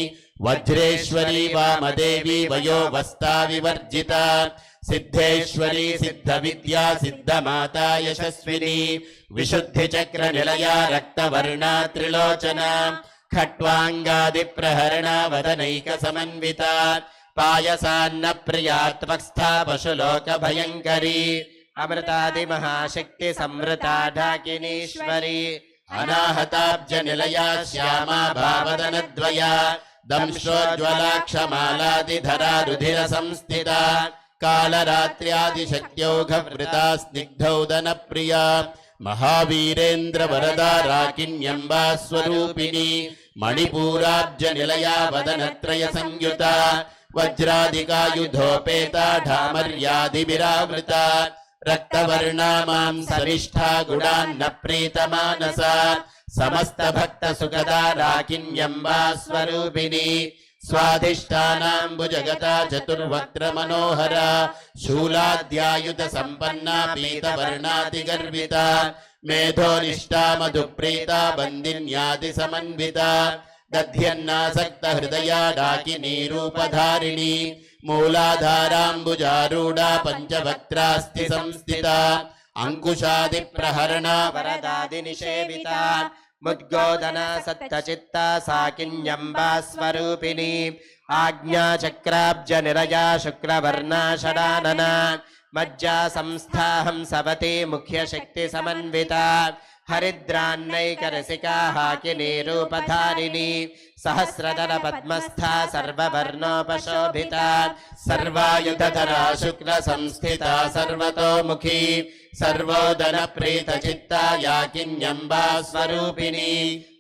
वज्रेश्वरी वामदेवी वयोवस्था विवर्जिता सिद्धेश्वरी सिद्धविद्या सिद्धमाता यशस्विनी विशुद्धिचक्र निलया रक्तवर्णा त्रिलोचना खट्वाङ्गादिप्रहरणा वदनैक समन्विता पायसान्न प्रिया त्वक्स्था पशुलोकभयङ्करी अमृतादिमहाशक्ति संवृता ढाकिनीश्वरी अनाहताब्ज निलया श्यामा भावदनद्वया दंशोज्ज्वलाक्षमालादिधरा रुधिर संस्थिता कालरात्र्यादिशक्त्यौघवृता स्निग्धौदनप्रिया महावीरेन्द्र वरदा राकिन्यम्बा स्वरूपिणी मणिपूराब्ज निलया वदनत्रय संयुता वज्रादिकायुधोपेता ढामर्यादिभिरावृता रक्तवर्णा मांसनिष्ठा गुणान्न प्रीतमानसा समस्त भक्त सुखदा राकिन्यम्बा स्वरूपिणी स्वाधिष्ठानाम्बुजगता चतुर्वक्त्र मनोहरा शूलाद्यायुध संपन्ना पीतवर्णादिगर्विता मेधोनिष्ठा मधुप्रीता बन्दिन्यादि समन्विता दध्यन्नासक्त हृदया डाकिनी रूपधारिणी मूलाधाराम्बुजारूढा पञ्चवक्त्रास्ति संस्थिता अंकुशादि प्रहरणा वरदादि निषेविता मुद्गोदना सत्तचित्ता साकिन्यम्बा स्वरूपिणी आज्ञा चक्राब्ज निरया शुक्रवर्णा षडानना मज्जा संस्था हंसवती मुख्य शक्ति समन्विता हरिद्रान्नैकरसिका हाकिनी रूपधारिणी सहस्रदल पद्मस्था सर्ववर्णोपशोभिता सर्वायुधधरा शुक्ल संस्थिता सर्वतोमुखी सर्वोदन प्रीत चित्ता याकिन्यम्बा स्वरूपिणी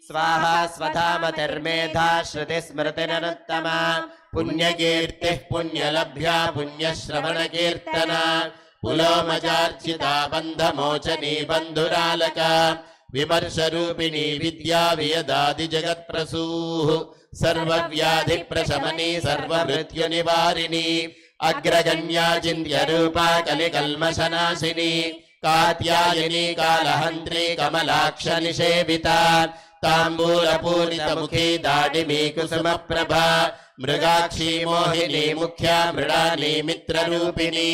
स्वाहा स्वधामतिर्मेधा श्रुति स्मृतिरनुत्तमा पुण्यकीर्तिः पुण्यलभ्या पुण्यश्रवणकीर्तना पुलोमजार्चिता बन्धमोचनी बन्धुरालका विमर्शरूपिणी विद्या वियदादि जगत्प्रसूः सर्वव्याधि प्रशमनी सर्वमृत्युनिवारिणी अग्रगण्या चिन्त्यरूपा कलिकल्मषनाशिनी कात्यायनी कालहन्त्री कमलाक्षनिषेविता ताम्बूलपूरितमुखी दाडिमी कुसुमप्रभा मृगाक्षी मोहिनी मुख्या मृडानी मित्ररूपिणी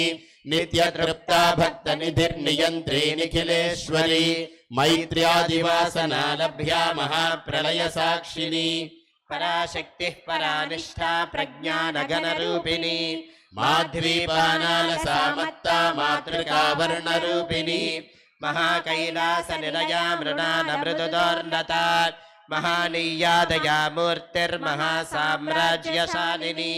नित्यतृप्ता भक्तनिधिर्नियन्त्री निखिलेश्वरी मैत्र्यादिवासना लभ्या महाप्रलयसाक्षिणी पराशक्तिः परानिष्ठा प्रज्ञानगणरूपिणी माध्वीपानालसा मत्ता मातृका वर्णरूपिणी महाकैलासनिलया मृणानमृदुदोर्नता महानीयादया मूर्तिर्महासाम्राज्यशालिनी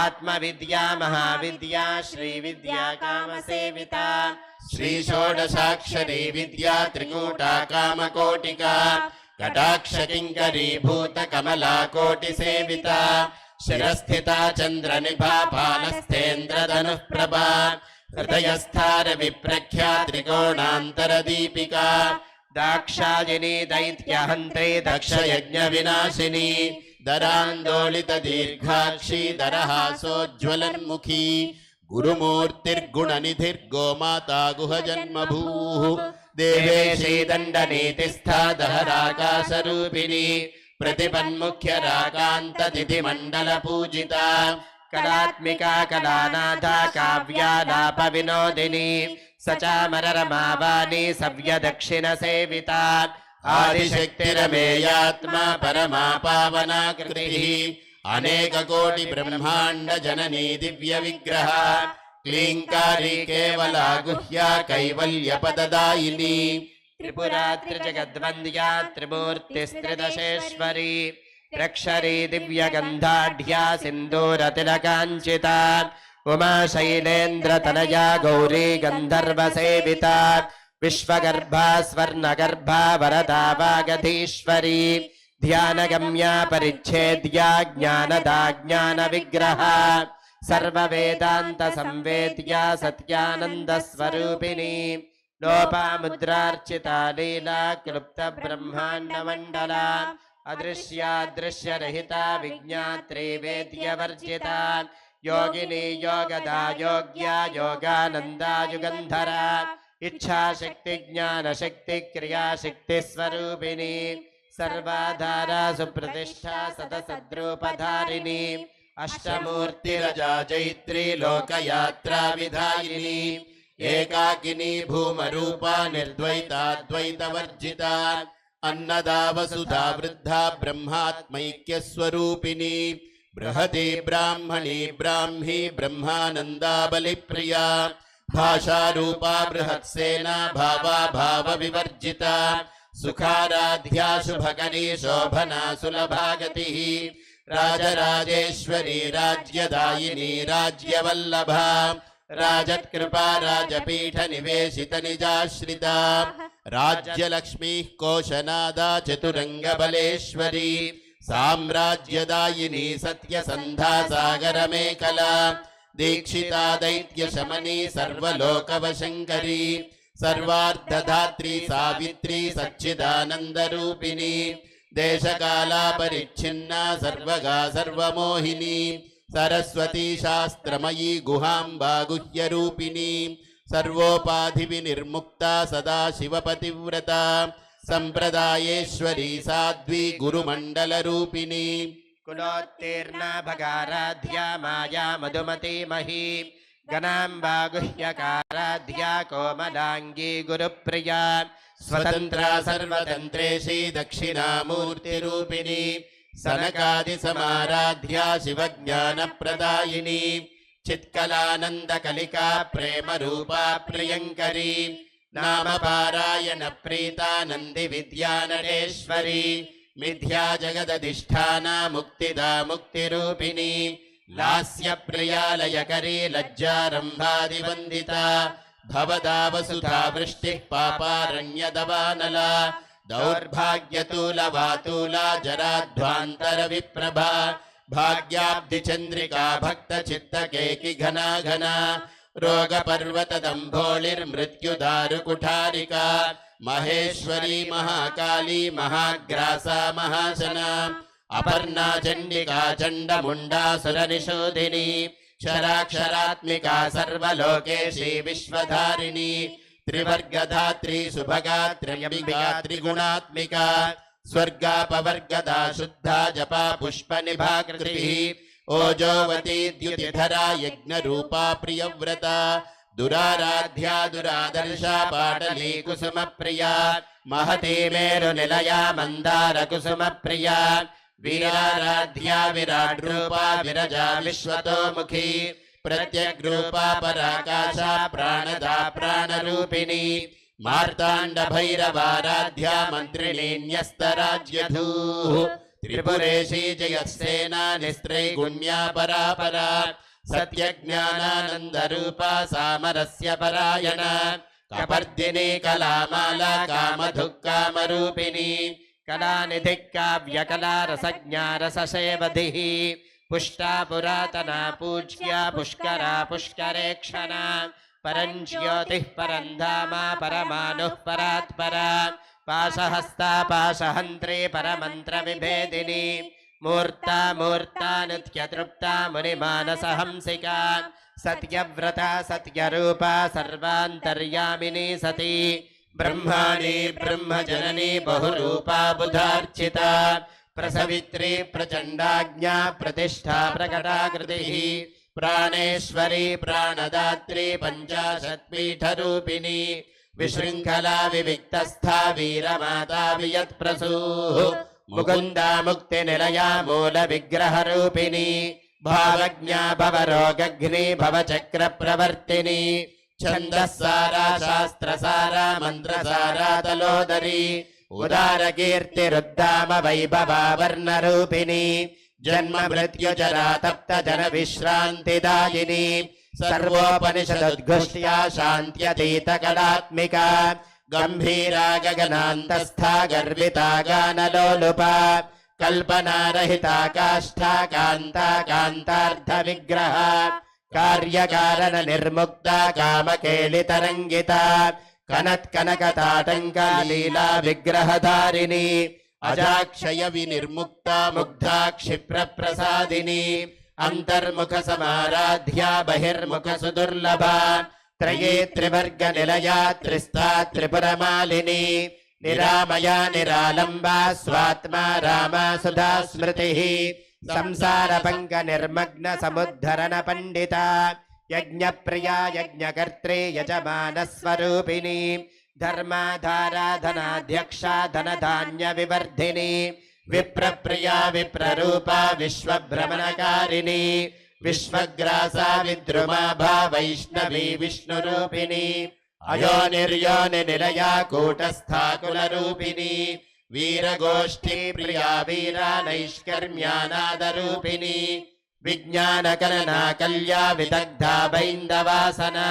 आत्मविद्या महाविद्या श्रीविद्या कामसेविता श्रीषोडशाक्षरी विद्या त्रिकूटा कामकोटिका कटाक्षकिङ्करी भूतकमला कोटिसेविता शिरस्थिता चन्द्रनिभा पालस्थेन्द्रधनुः प्रभा हृदयस्थार विप्रख्या त्रिकोणान्तरदीपिका दाक्षायिनी दैत्यहन्त्री दक्षयज्ञविनाशिनी दरान्दोलित दीर्घाक्षी दरहासोज्ज्वलन्मुखी गुरुमूर्तिर्गुणनिधिर्गोमाता गुहजन्मभूः देवेशी दण्डनीतिस्था दहराकाशरूपिणी प्रतिपन्मुख्यराकान्ततिथिमण्डलपूजिता कलात्मिका कलानाथा काव्यालापविनोदिनी सचामररमावाणी सव्यदक्षिणसेविता आदिशक्तिरमेयात्मा परमा पावना कृतिः अनेककोटि ब्रह्माण्ड जननी दिव्य विग्रह क्लीङ्कारी केवला गुह्या कैवल्यपददायिनी त्रिपुरा त्रिजगद्वन्द्या त्रिमूर्तिस्त्रिदशेश्वरी रक्षरी दिव्यगन्धाढ्या सिन्दूरतिलकाञ्चिता उमा शैलेन्द्रतनया गौरी गन्धर्वसेविता विश्वगर्भा स्वर्णगर्भा वरदा वागधीश्वरी ध्यानगम्या परिच्छेद्या ज्ञानदा ज्ञानविग्रहा सर्ववेदान्तसंवेद्या सत्यानन्दस्वरूपिणी लोपामुद्रार्चिता लीला क्लुप्तब्रह्माण्डमण्डला अदृश्यादृश्यरहिता विज्ञात्री वेद्यवर्जिता योगिनी योगदा योग्या योगानन्दा युगन्धरा इच्छाशक्ति ज्ञानशक्ति क्रियाशक्ति स्वरूपिणी सर्वाधारा सुप्रतिष्ठा सदसद्रूपधारिणी अष्टमूर्तिरजा जैत्री लोकयात्रा विधायिनी एकाकिनी भूमरूपा निर्द्वैताद्वैतवर्जिता अन्नदा वसुधा वृद्धा ब्रह्मात्मैक्यस्वरूपिणी बृहती ब्राह्मणी ब्राह्मी ब्रह्मानन्दा बलिप्रिया भाषारूपा बृहत्सेना भावा भावविवर्जिता सुखाराध्या शुभकरी शोभना सुलभा गतिः राजराजेश्वरी राज्यदायिनी राज्यवल्लभा राजत्कृपा राजपीठ निवेशित निजाश्रिता राज्यलक्ष्मीः कोशनादा चतुरङ्गबलेश्वरी साम्राज्यदायिनी सत्यसन्धा सागरमेखला दीक्षिता दैत्यशमनी सर्वलोकवशङ्करी सर्वार्थधात्री सावित्री सच्चिदानन्दरूपिणी देशकालापरिच्छिन्ना सर्वगा सर्वमोहिनी सरस्वती शास्त्रमयी गुहाम्बा गुह्यरूपिणी सर्वोपाधिविनिर्मुक्ता सदा शिवपतिव्रता सम्प्रदायेश्वरी साध्वी गुरुमण्डलरूपिणी कुलोत्तीर्णा भगाराध्या माया मधुमती मही गणाम्बा गुह्यकाराध्या कोमलाङ्गी गुरुप्रिया स्वतन्त्रा सर्वतन्त्रेशी दक्षिणामूर्तिरूपिणी सनकादिसमाराध्या शिवज्ञानप्रदायिनी चित्कलानन्दकलिका प्रेमरूपा प्रियङ्करी नामपारायणप्रीता नन्दिविद्यानटेश्वरी मिथ्या जगदधिष्ठाना मुक्तिदा मुक्तिरूपिणी लास्यप्रिया लयकरी लज्जारम्भादिवन्दिता भवदा वसुधा वृष्टिः पापारण्यदवानला दौर्भाग्यतूलवातूला जराध्वान्तरविप्रभा भाग्याब्धिचन्द्रिका भक्तचित्तकेकि घना घना रोगपर्वतदम्भोलिर्मृत्युदारुकुठारिका महेश्वरी महाकाली महाग्रासा महाशना अपर्णा चण्डिका चण्डमुण्डा सुरनिशोधिनी क्षराक्षरात्मिका सर्वलोकेशी विश्वधारिणी त्रिवर्गधात्री सुभगा त्र्यम्बिका त्रिगुणात्मिका स्वर्गापवर्गदा शुद्धा जपा पुष्पनिभाकृतिः ओजोवती द्युतिधरा यज्ञरूपा प्रियव्रता दुराराध्या दुरादर्शा पाटली कुसुमप्रिया महती मेरुनिलया मन्दारकुसुमप्रिया वीराराध्या विराड्रूपा विरजा विश्वतोमुखी प्रत्यग्रूपा पराकाशा प्राणदा प्राणरूपिणी मार्ताण्डभैरवाराध्या मन्त्रिणी न्यस्तराज्यधूः त्रिपुरेशी जयसेना निस्त्रैगुण्या परापरा सत्यज्ञानानन्दरूपा सामरस्य परायणा कपर्दिनी कलामाला कामधुक्कामरूपिणी कलानिधिः काव्यकला रसज्ञा रससेवधिः पुष्टा पुरातना पूज्या पुष्करा पुष्करेक्षणा परं ज्योतिः परं धामा परमानुः परात्परा पाशहस्ता पाशहन्त्री परमन्त्रविभेदिनी मूर्ता मूर्ता नित्यतृप्ता मुनिमानसहंसिका सत्यव्रता सत्यरूपा सर्वान्तर्यामिनी सती ब्रह्माणी ब्रह्मजननी बहुरूपा बुधार्चिता प्रसवित्री प्रचण्डाज्ञा प्रतिष्ठा प्रकटाकृतिः प्राणेश्वरी प्राणदात्री पञ्चाशत्पीठरूपिणी विशृङ्खला विविक्तस्था वीरमाता वियत्प्रसूः मुकुन्दा मुक्तिनिलया मूलविग्रहरूपिणी भावज्ञा भवरोगघ्नी भवचक्रप्रवर्तिनी छन्दःसारा शास्त्रसारा मन्त्रसारा तलोदरी उदारकीर्तिरुद्दाम वैभवावर्णरूपिणी जन्म मृत्युजरा तप्त जनविश्रान्तिदायिनी सर्वोपनिषदुद्घुष्ट्या शान्त्यतीतकलात्मिका गम्भीरा गगनान्तस्था गर्विता गानलोलुपा कल्पनारहिता काष्ठा कान्ता कान्तार्थविग्रहा कार्यकारण निर्मुक्ता कामकेलितरङ्गिता कनत्कनकताटङ्का लीला विग्रहधारिणी अजाक्षय विनिर्मुक्ता मुग्धा क्षिप्रप्रसादिनी अंतर्मुख समाराध्या बहिर्मुख सुदुर्लभा त्रये त्रिवर्ग निलया त्रिस्ता त्रिपुरमालिनी निरामया निरालंबा स्वात्मा रामा सुधा स्मृतिः संसार पंक निर्मग्न समुद्धरण पंडिता यज्ञप्रिया यज्ञकर्त्री यजमान स्वरूपिणी धर्माधाराधनाध्यक्षा धनधान्य विवर्धिनी विप्रप्रिया विप्ररूपा विश्वभ्रमणकारिणी विश्वग्रासा विद्रुमाभा वैष्णवी विष्णुरूपिणी अयोनिर्योनिनिलया कूटस्था कुलरूपिणी वीरगोष्ठी प्रिया वीरा नैष्कर्म्यानादरूपिणी विज्ञानकलना कल्या विदग्धा बैन्दवासना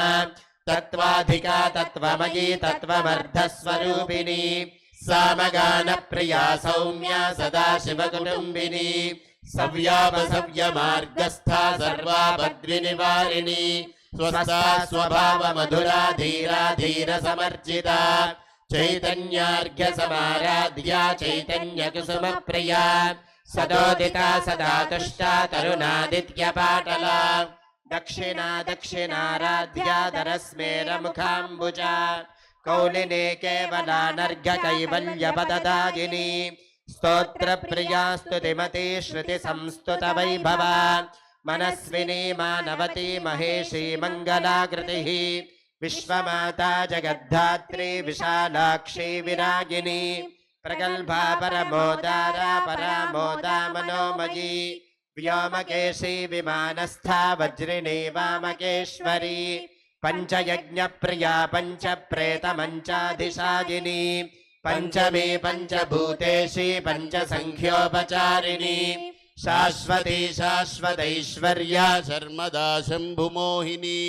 तत्त्वाधिका तत्त्वमयी तत्त्वमर्धस्वरूपिणी सामगान प्रिया सौम्या सदा शिवकुटुम्बिनी सव्यापसव्य मार्गस्था सर्वापद्विनिवारिणी स्वस्था स्वभाव मधुरा धीरा धीर समर्जिता चैतन्यार्घ्य समाराध्या चैतन्य कुसुम प्रिया सदोदिता सदा तुष्टा तरुणादित्य पाटला दक्षिणा दक्षिणाराध्या दरस्मेर मुखाम्बुजा कौलिने केवला नर्घ कैवल्य पददायिनी स्तोत्र प्रिया स्तुतिमती श्रुति संस्तुत वैभवा मनस्विनी मानवती महेशी मंगलाकृतिः विश्वमाता जगद्धात्री विशालाक्षी विरागिनी प्रगल्भा परमोदारा परामोदा मनोमयी व्योमकेशी विमानस्था वज्रिणी वामकेश्वरी पंचयज्ञ प्रिया पंच प्रेत मंचाधिशायिनी पंचमी पंचभूतेशी पंचसंख्योपचारिणी शाश्वती शाश्वतैश्वर्या शर्मदा शंभुमोहिनी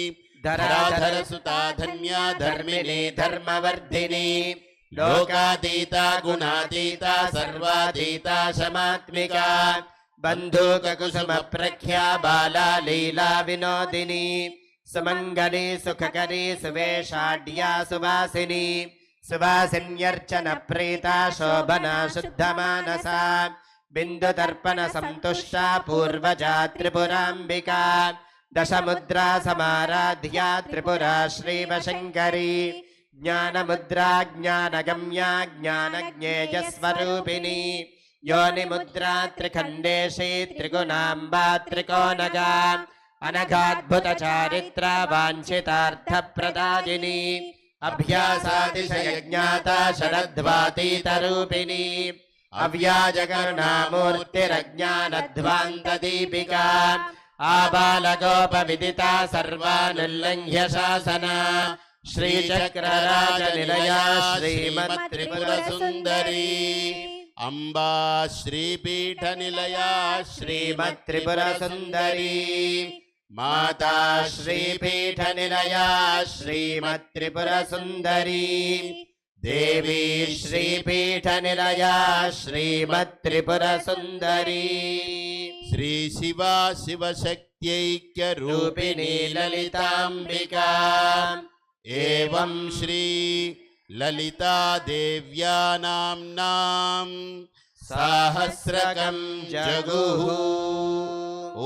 धराधर सुता धन्या धर्मिणी धर्मवर्धिनी लोकातीता गुणातीता सर्वातीता शमात्मिका बंधुक कुसुम प्रख्या बाला लीला विनोदिनी सुमंगली सुखकरी सुवेशाढ्या सुवासिनी सुवासिन्यर्चन प्रीता शोभना शुद्धमानसा बिंदु तर्पण संतुष्टा पूर्वजा त्रिपुरांबिका दशमुद्रा समाराध्या त्रिपुरा श्रीवशङ्करी ज्ञानमुद्रा ज्ञानगम्या ज्ञानज्ञेयस्वरूपिणी योनिमुद्रा त्रिखण्डेशी त्रिगुणाम्बा त्रिकोणगा अनघाद्भुतचारित्रा वाञ्छितार्थप्रदायिनी अभ्यासातिशयज्ञाता शरद्वातीतरूपिणी अव्याजकरुणामूर्तिरज्ञानध्वान्तदीपिका आबालगोपविदिता सर्वानुल्लङ्घ्य शासना श्रीचक्रराजनिलया श्रीमत्त्रिपुरसुन्दरी अम्बा श्रीपीठनिलया श्रीमत्त्रिपुरसुन्दरी माता श्रीपीठनिलया श्रीमत्त्रिपुरसुन्दरी देवी श्रीपीठनिलया श्रीमत्त्रिपुरसुन्दरी श्री शिवा शिवशक्त्यैक्यरूपिणी ललिताम्बिका एवं श्री ललिता देव्या नाम्नां सहस्रकं जगुः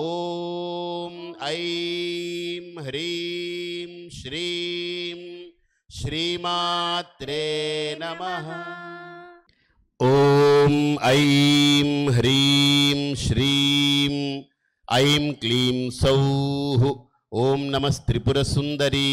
ॐ ऐं ह्रीं श्रीं श्रीमात्रे नमः ॐ ऐं ह्रीं श्रीं ऐं क्लीं सौः ॐ नमस्त्रिपुरसुन्दरी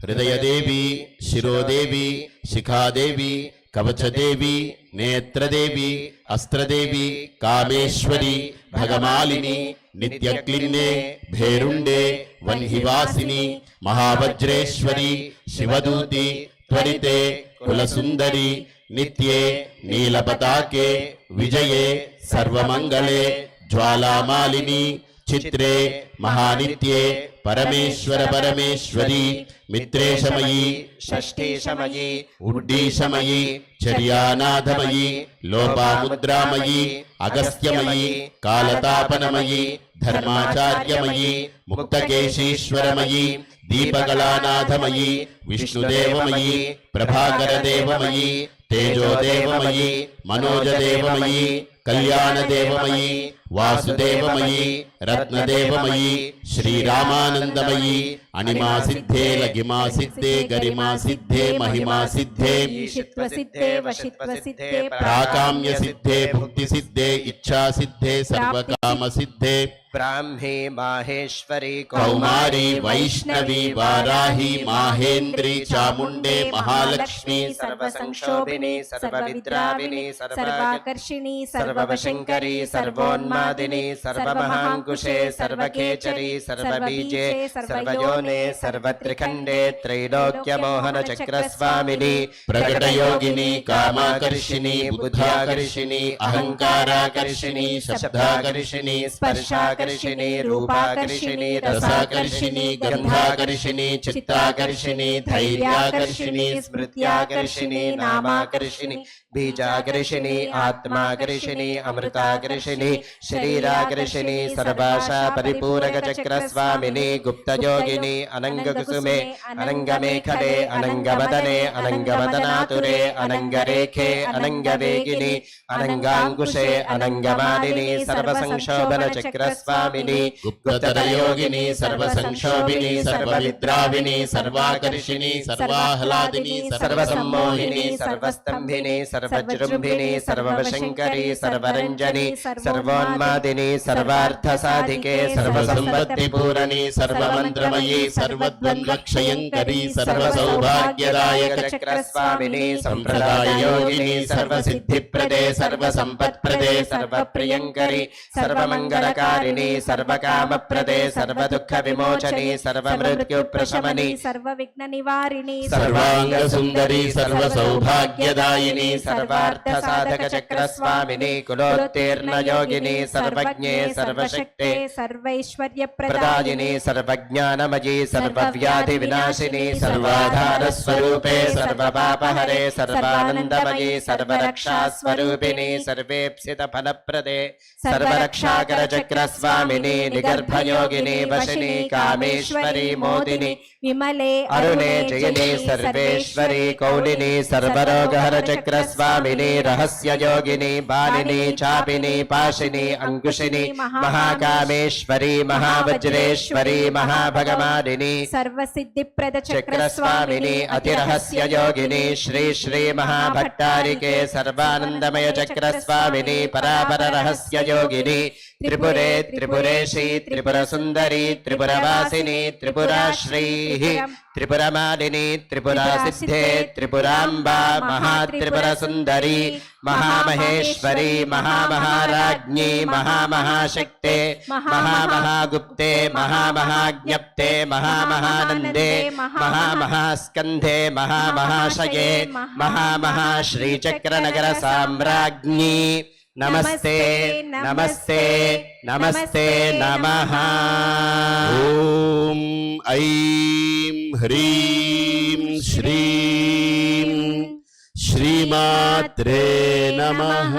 हृदयदेवी शिरोदेवी शिखादेवी कवचदेवी नेत्रदेवी अस्त्रदेवी कामेश्वरी भगमालिनी नित्यक्लिन्ने भेरुण्डे वह्निवासिनी महावज्रेश्वरी शिवदूती त्वरिते कुलसुन्दरी नित्ये नीलपताके विजये सर्वमङ्गले ज्वालामालिनी चित्रे महानित्ये परमेश्वर परमेश्वरी मित्रेशमयी षष्ठीशमयी उड्डीशमयी चर्यानाथमयी लोपामुद्रामयी अगस्त्यमयी कालतापनमयी धर्माचार्यमयी मुक्तकेशीश्वरमयी दीपकलानाथमयी विष्णुदेवमयी प्रभाकरदेवमयी तेजोदेवमयी मनोजदेवमयी कल्याणदेवमयी वासुदेवमयी रत्नदेवमयी श्रीरामानन्दमयी अणिमासिद्धे लघिमासिद्धे गरिमासिद्धे महिमासिद्धे ईशित्वसिद्धे वशित्वसिद्धे प्राकाम्यसिद्धे भुक्तिसिद्धे इच्छासिद्धे सर्वकामसिद्धे ब्राह्मी माहेश्वरी कौमारी वैष्णवी वाराही माहेन्द्री चामुण्डे महालक्ष्मी सर्वसंक्षोभिनी सर्वविद्राविनी सर्वाकर्षिणी सर्ववशङ्करी सर्वोन्मादिनी सर्वमहाङ्कुशे सर्वकेचरी सर्वबीजे सर्वयोने सर्वत्रिखण्डे त्रैलोक्यमोहनचक्रस्वामिनी प्रकटयोगिनी कामाकर्षिणी बुद्ध्याकर्षिणी अहङ्काराकर्षिणी शब्दाकर्षिणी स्पर्शाकर्षिणी रूपाकर्षिणी रसाकर्षिणी गन्धाकर्षिणी चित्ताकर्षिणी धैर्याकर्षिणी स्मृत्याकर्षिणी नामाकर्षिणी बीजाकर्षिणी आत्माकर्षिणी अमृताकर्षिणी शरीराकर्षिणी सर्वाशा परिपूरकचक्रस्वामिनी गुप्तयोगिनी अनङ्गकुसुमे अनङ्गमेखले अनङ्गवदने अनङ्गवदनातुरे अनङ्गरेखे अनङ्गवेगिनी अनङ्गाङ्कुशे अनङ्गमालिनी सर्वसंशोभनचक्रस्वामिनी गुप्ततरयोगिनी सर्वसंक्षोभिनी सर्वविद्राविनी सर्वाकर्षिणी सर्वाह्लादिनी सर्वसम्मोहिनी सर्वस्तम्भिनी सर्वजृम्भिनी सर्ववशङ्करी सर्वरञ्जनी सर्वोन्मादिनी सर्वार्थसाधिके सर्वसम्पत्तिपूरणी सर्वमन्त्रमयी सर्वद्वन्द्वक्षयङ्करी सर्वसौभाग्यदायकचक्रस्वामिनी सम्प्रदाययोगिनी सर्वसिद्धिप्रदे सर्वसम्पत्प्रदे सर्वप्रियङ्करी सर्वमङ्गलकारिणी सर्वकामप्रदे सर्वदुःखविमोचनी सर्वमृत्युप्रशमनी सर्वविघ्ननिवारिणी सर्वाङ्गसुन्दरी सर्वसौभाग्यदायिनी सर्वार्थसाधकचक्रस्वामिनी कुलोत्तीर्णयोगिनी सर्वज्ञे सर्वशक्ते सर्वैश्वर्यप्रदायिनी प्रदायिनी सर्वज्ञानमयी सर्वव्याधिविनाशिनी सर्वाधारस्वरूपे सर्वपापहरे सर्वानन्दमयी सर्वरक्षास्वरूपिणी सर्वेप्सितफलप्रदे सर्वरक्षाकरचक्रस्वामिनी निगर्भयोगिनी वशिनी कामेश्वरी मोदिनी विमले अरुणे जयिनी सर्वेश्वरी कौलिनी सर्वरोगहरचक्रस्वामिनी रहस्ययोगिनी बालिनी चापिनी पाशिनी अंकुशिनी महाकाली కామేశ్వరీ మహావజ్రేశ్వరీ మహాభగమాలిని సర్వసిద్ధిప్రద చక్రస్వామిని అతిరహస్య యోగిని శ్రీ శ్రీ మహాభట్టారికే సర్వానందమయ చక్రస్వామిని పరాపర రహస్య యోగిని త్రిపురే త్రిపురేశి త్రిపుర సుందరి త్రిపురవాసిని త్రిపురాశ్రీ త్రిపురమాలిని త్రిపురాసిద్ధే త్రిపురాంబా మహాత్రిపుర సుందరి మహామహేశ్వరి మహామహారాజ్ఞి మహామహాశక్తే మహామహాగుప్తే మహామహాజ్ఞప్తే మహామహానందే మహామహాస్కంధే మహామహాశయే మహామహాశ్రీచక్రనగర సామ్రాజ్ఞి నమస్తే నమస్తే నమస్తే నమః. ఓం ఐం హ్రీం శ్రీం శ్రీమాత్రే నమః.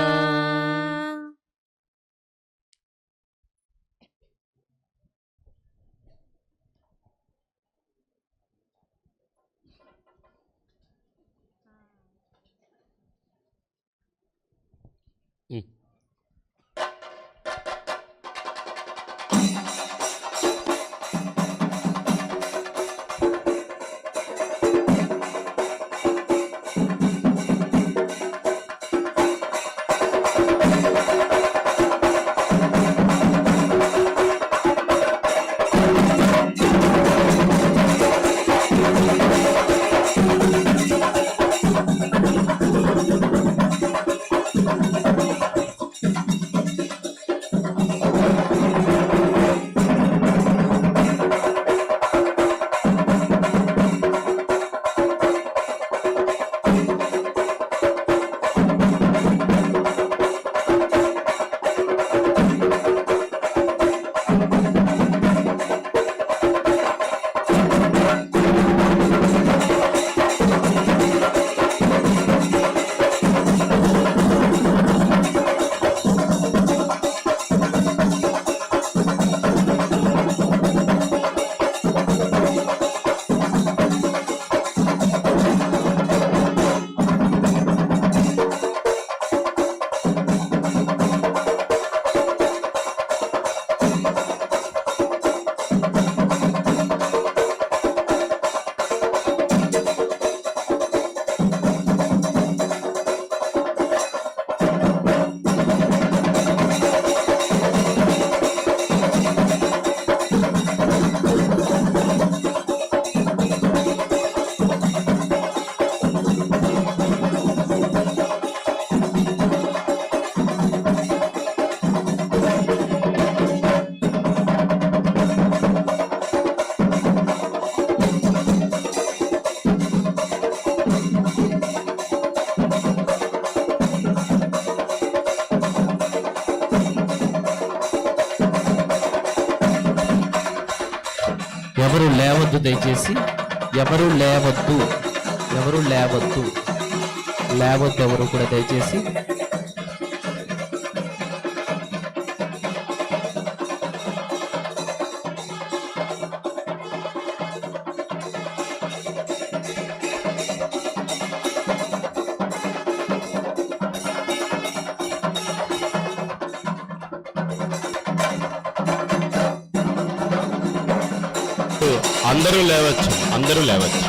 ఎవరు లేవద్దు, దయచేసి ఎవరు లేవద్దు, ఎవరు లేవద్దు, లేవద్దు ఎవరు కూడా దయచేసి. అందరూ లేవచ్చు, అందరూ లేవచ్చు.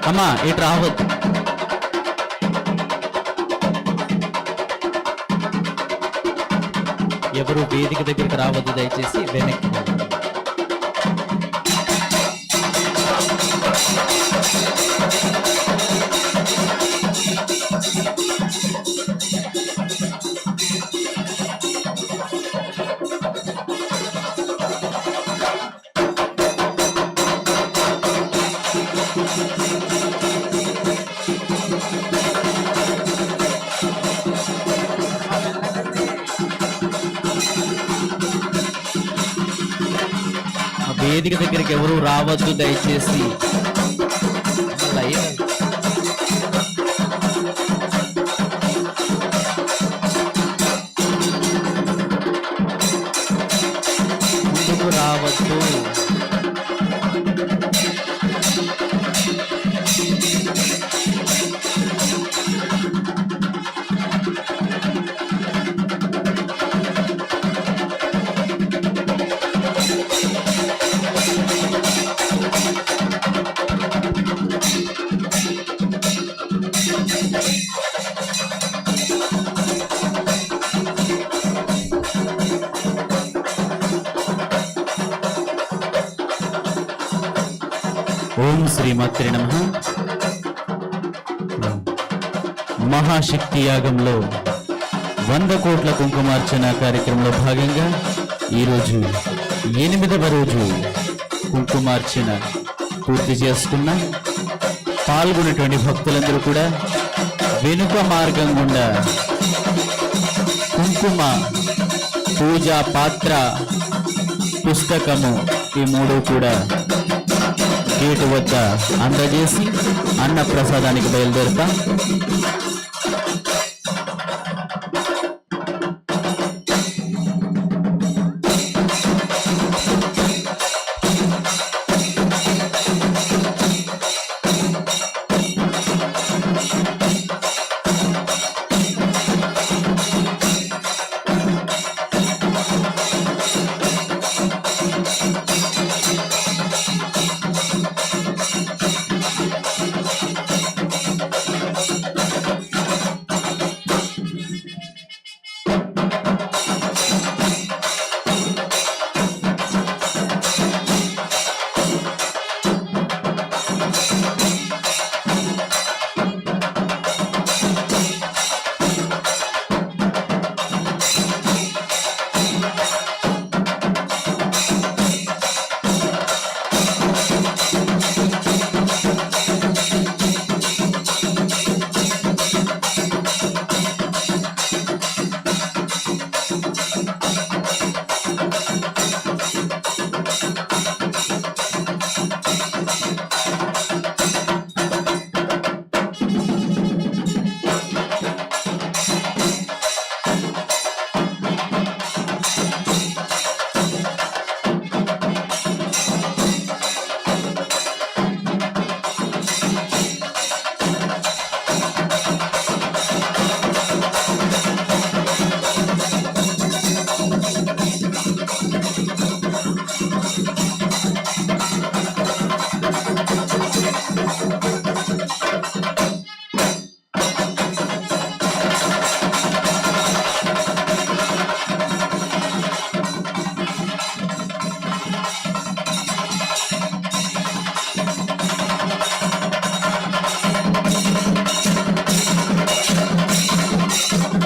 అమ్మా ఇటు రావద్దు. ఎవరు వేదిక దగ్గరికి రావద్దు, దయచేసి వెనక్కి వెళ్ళండి. వేదిక దగ్గరికి ఎవరు రావద్దు, దయచేసి. ముందుకు రావద్దు. ఓం శ్రీమాత్రే నమః. మహాశక్తి యాగంలో 100 కోట్ల కుంకుమార్చన కార్యక్రమంలో భాగంగా ఈరోజు 8వ రోజు కుంకుమార్చన పూర్తి చేసుకున్న పాల్గొన్నటువంటి భక్తులందరూ కూడా వెనుక మార్గం గుండా కుంకుమ, పూజా పాత్ర, పుస్తకము ఈ 3 కూడా గేటు వద్ద అందజేసి అన్న ప్రసాదానికి బయలుదేరుతాం.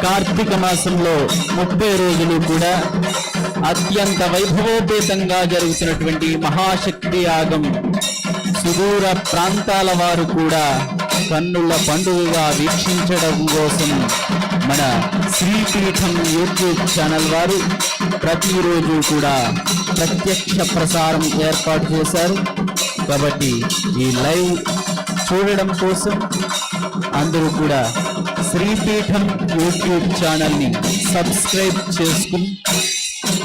కార్తీక మాసంలో 30 రోజులు కూడా అత్యంత వైభవోపేతంగా జరుగుతున్నటువంటి మహాశక్తి యాగం సుదూర ప్రాంతాల వారు కూడా కన్నుల పండుగగా వీక్షించడం కోసం మన శ్రీపీఠం యూట్యూబ్ ఛానల్ వారు ప్రతిరోజు కూడా ప్రత్యక్ష ప్రసారం ఏర్పాటు చేశారు. కాబట్టి ఈ లైవ్ చూడడం కోసం అందరూ కూడా శ్రీపీఠం యూట్యూబ్ ఛానల్ని సబ్స్క్రైబ్ చేసుకుని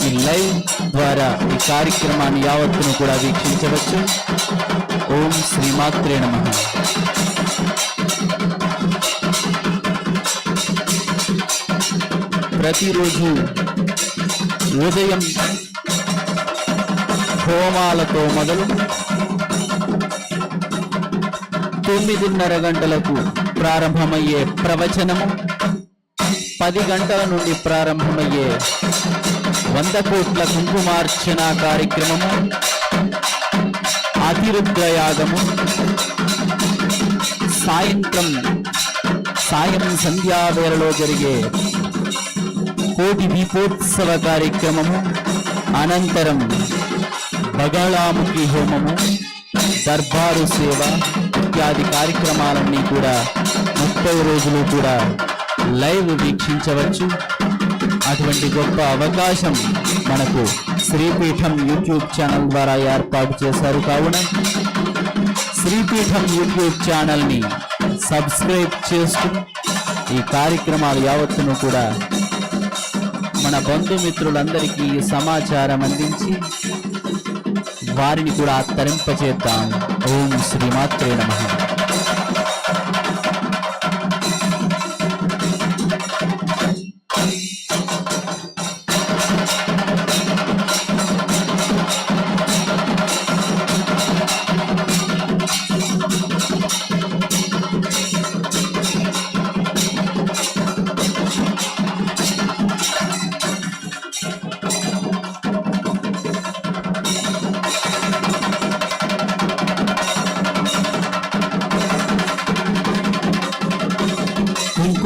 ఈ లైవ్ ద్వారా ఈ కార్యక్రమాన్ని యావత్తును కూడా వీక్షించవచ్చు. ఓం శ్రీమాత్రే నమః. ప్రతిరోజు ఉదయం హోమాలతో మొదలు 9:30 గంటలకు ప్రారంభమయ్యే ప్రవచనము, 10 గంటల నుండి ప్రారంభమయ్యే 100 కోట్ల కుంకుమార్చన కార్యక్రమము, అతిరుద్రయాగము, సాయం సంధ్యావేళలో జరిగే కోటి దీపోత్సవ కార్యక్రమము, అనంతరం బగాళాముఖి హోమము, దర్బారు సేవ ఇత్యాది కార్యక్రమాలన్నీ కూడా 30 రోజులు కూడా లైవ్ వీక్షించవచ్చు. అటువంటి గొప్ప అవకాశం మనకు శ్రీపీఠం యూట్యూబ్ ఛానల్ ద్వారా ఏర్పాటు చేశారు. కావున శ్రీపీఠం యూట్యూబ్ ఛానల్ని సబ్స్క్రైబ్ చేసుకుని ఈ కార్యక్రమాలు యావత్తును కూడా మన బంధుమిత్రులందరికీ సమాచారం అందించి వారిని కూడా తరింపచేద్దాం. ఓం శ్రీమాత్రే నమః.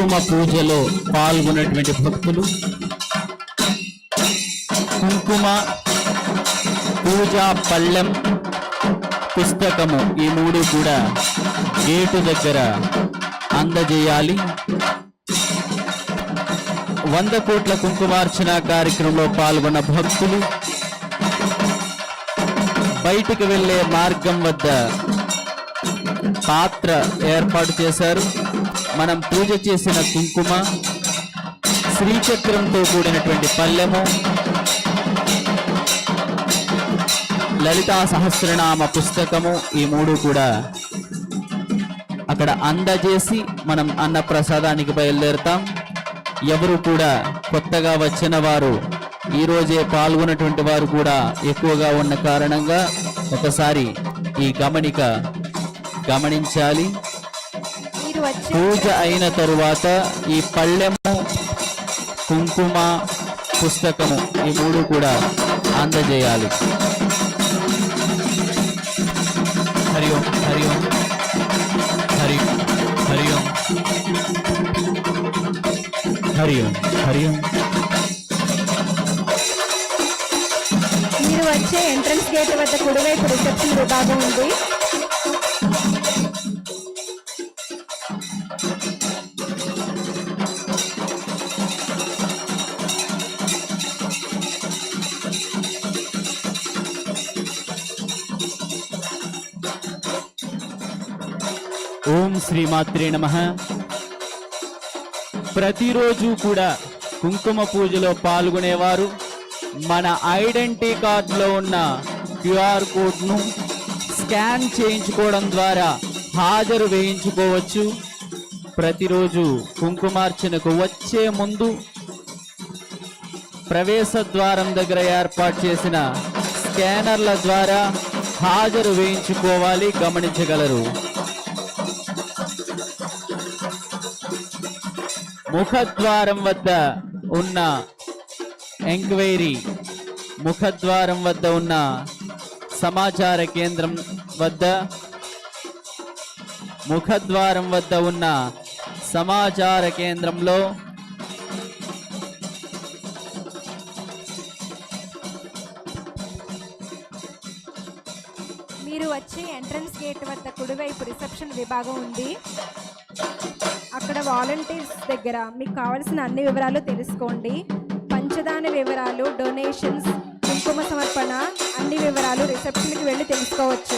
కుంకుమ పూజలో పాల్గొన్నటువంటి భక్తులు కుంకుమ పూజా పళ్ళెం పుస్తకము ఈ మూడు కూడా గేటు దగ్గర అందజేయాలి. 100 కోట్ల కుంకుమార్చన కార్యక్రమంలో పాల్గొన్న భక్తులు బయటికి వెళ్ళే మార్గం వద్ద పాత్ర ఏర్పాటు చేశారు. మనం పూజ చేసిన కుంకుమ, శ్రీచక్రంతో కూడినటువంటి పల్లెము, లలితా సహస్రనామ పుస్తకము ఈ మూడు కూడా అక్కడ అందజేసి మనం అన్న ప్రసాదానికి బయలుదేరుతాం. ఎవరు కూడా కొత్తగా వచ్చిన వారు, ఈ రోజే పాల్గొన్నటువంటి వారు కూడా ఎక్కువగా ఉన్న కారణంగా ఒకసారి ఈ గమనించాలి. మీరు వచ్చే పూజ అయిన తరువాత ఈ పళ్ళెము, కుంకుమ, పుస్తకము ఈ మూడు కూడా అందజేయాలి. హరి ఓం హరి ఓం హరి హరి ఓం హరి ఓం హరి ఓం. మీరు వచ్చే ఎంట్రన్స్ గేట్ వద్ద కుడివైపు రిసెప్షన్ విభాగం ఉంది. ఓం శ్రీమాత్రే నమః. ప్రతిరోజు కూడా కుంకుమ పూజలో పాల్గొనేవారు మన ఐడెంటిటీ కార్డులో ఉన్న క్యూఆర్ కోడ్ను స్కాన్ చేయించుకోవడం ద్వారా హాజరు వేయించుకోవచ్చు. ప్రతిరోజు కుంకుమార్చనకు వచ్చే ముందు ప్రవేశ ద్వారం దగ్గర ఏర్పాటు చేసిన స్కానర్ల ద్వారా హాజరు వేయించుకోవాలి. గమనించగలరు. ముఖద్వారం వద్ద ఉన్న ఎంక్వైరీ, ముఖద్వారం వద్ద ఉన్న సమాచార కేంద్రం వద్ద, ముఖద్వారం వద్ద ఉన్న సమాచార కేంద్రంలో మీరు వచ్చే ఎంట్రన్స్ గేట్ వద్ద కుడివైపు రిసెప్షన్ విభాగం ఉంది. అక్కడ వాలంటీర్స్ దగ్గర మీకు కావాల్సిన అన్ని వివరాలు తెలుసుకోండి. పంచదాన వివరాలు, డొనేషన్స్, కుంకుమ సమర్పణ అన్ని వివరాలు రిసెప్షన్కి వెళ్ళి తెలుసుకోవచ్చు.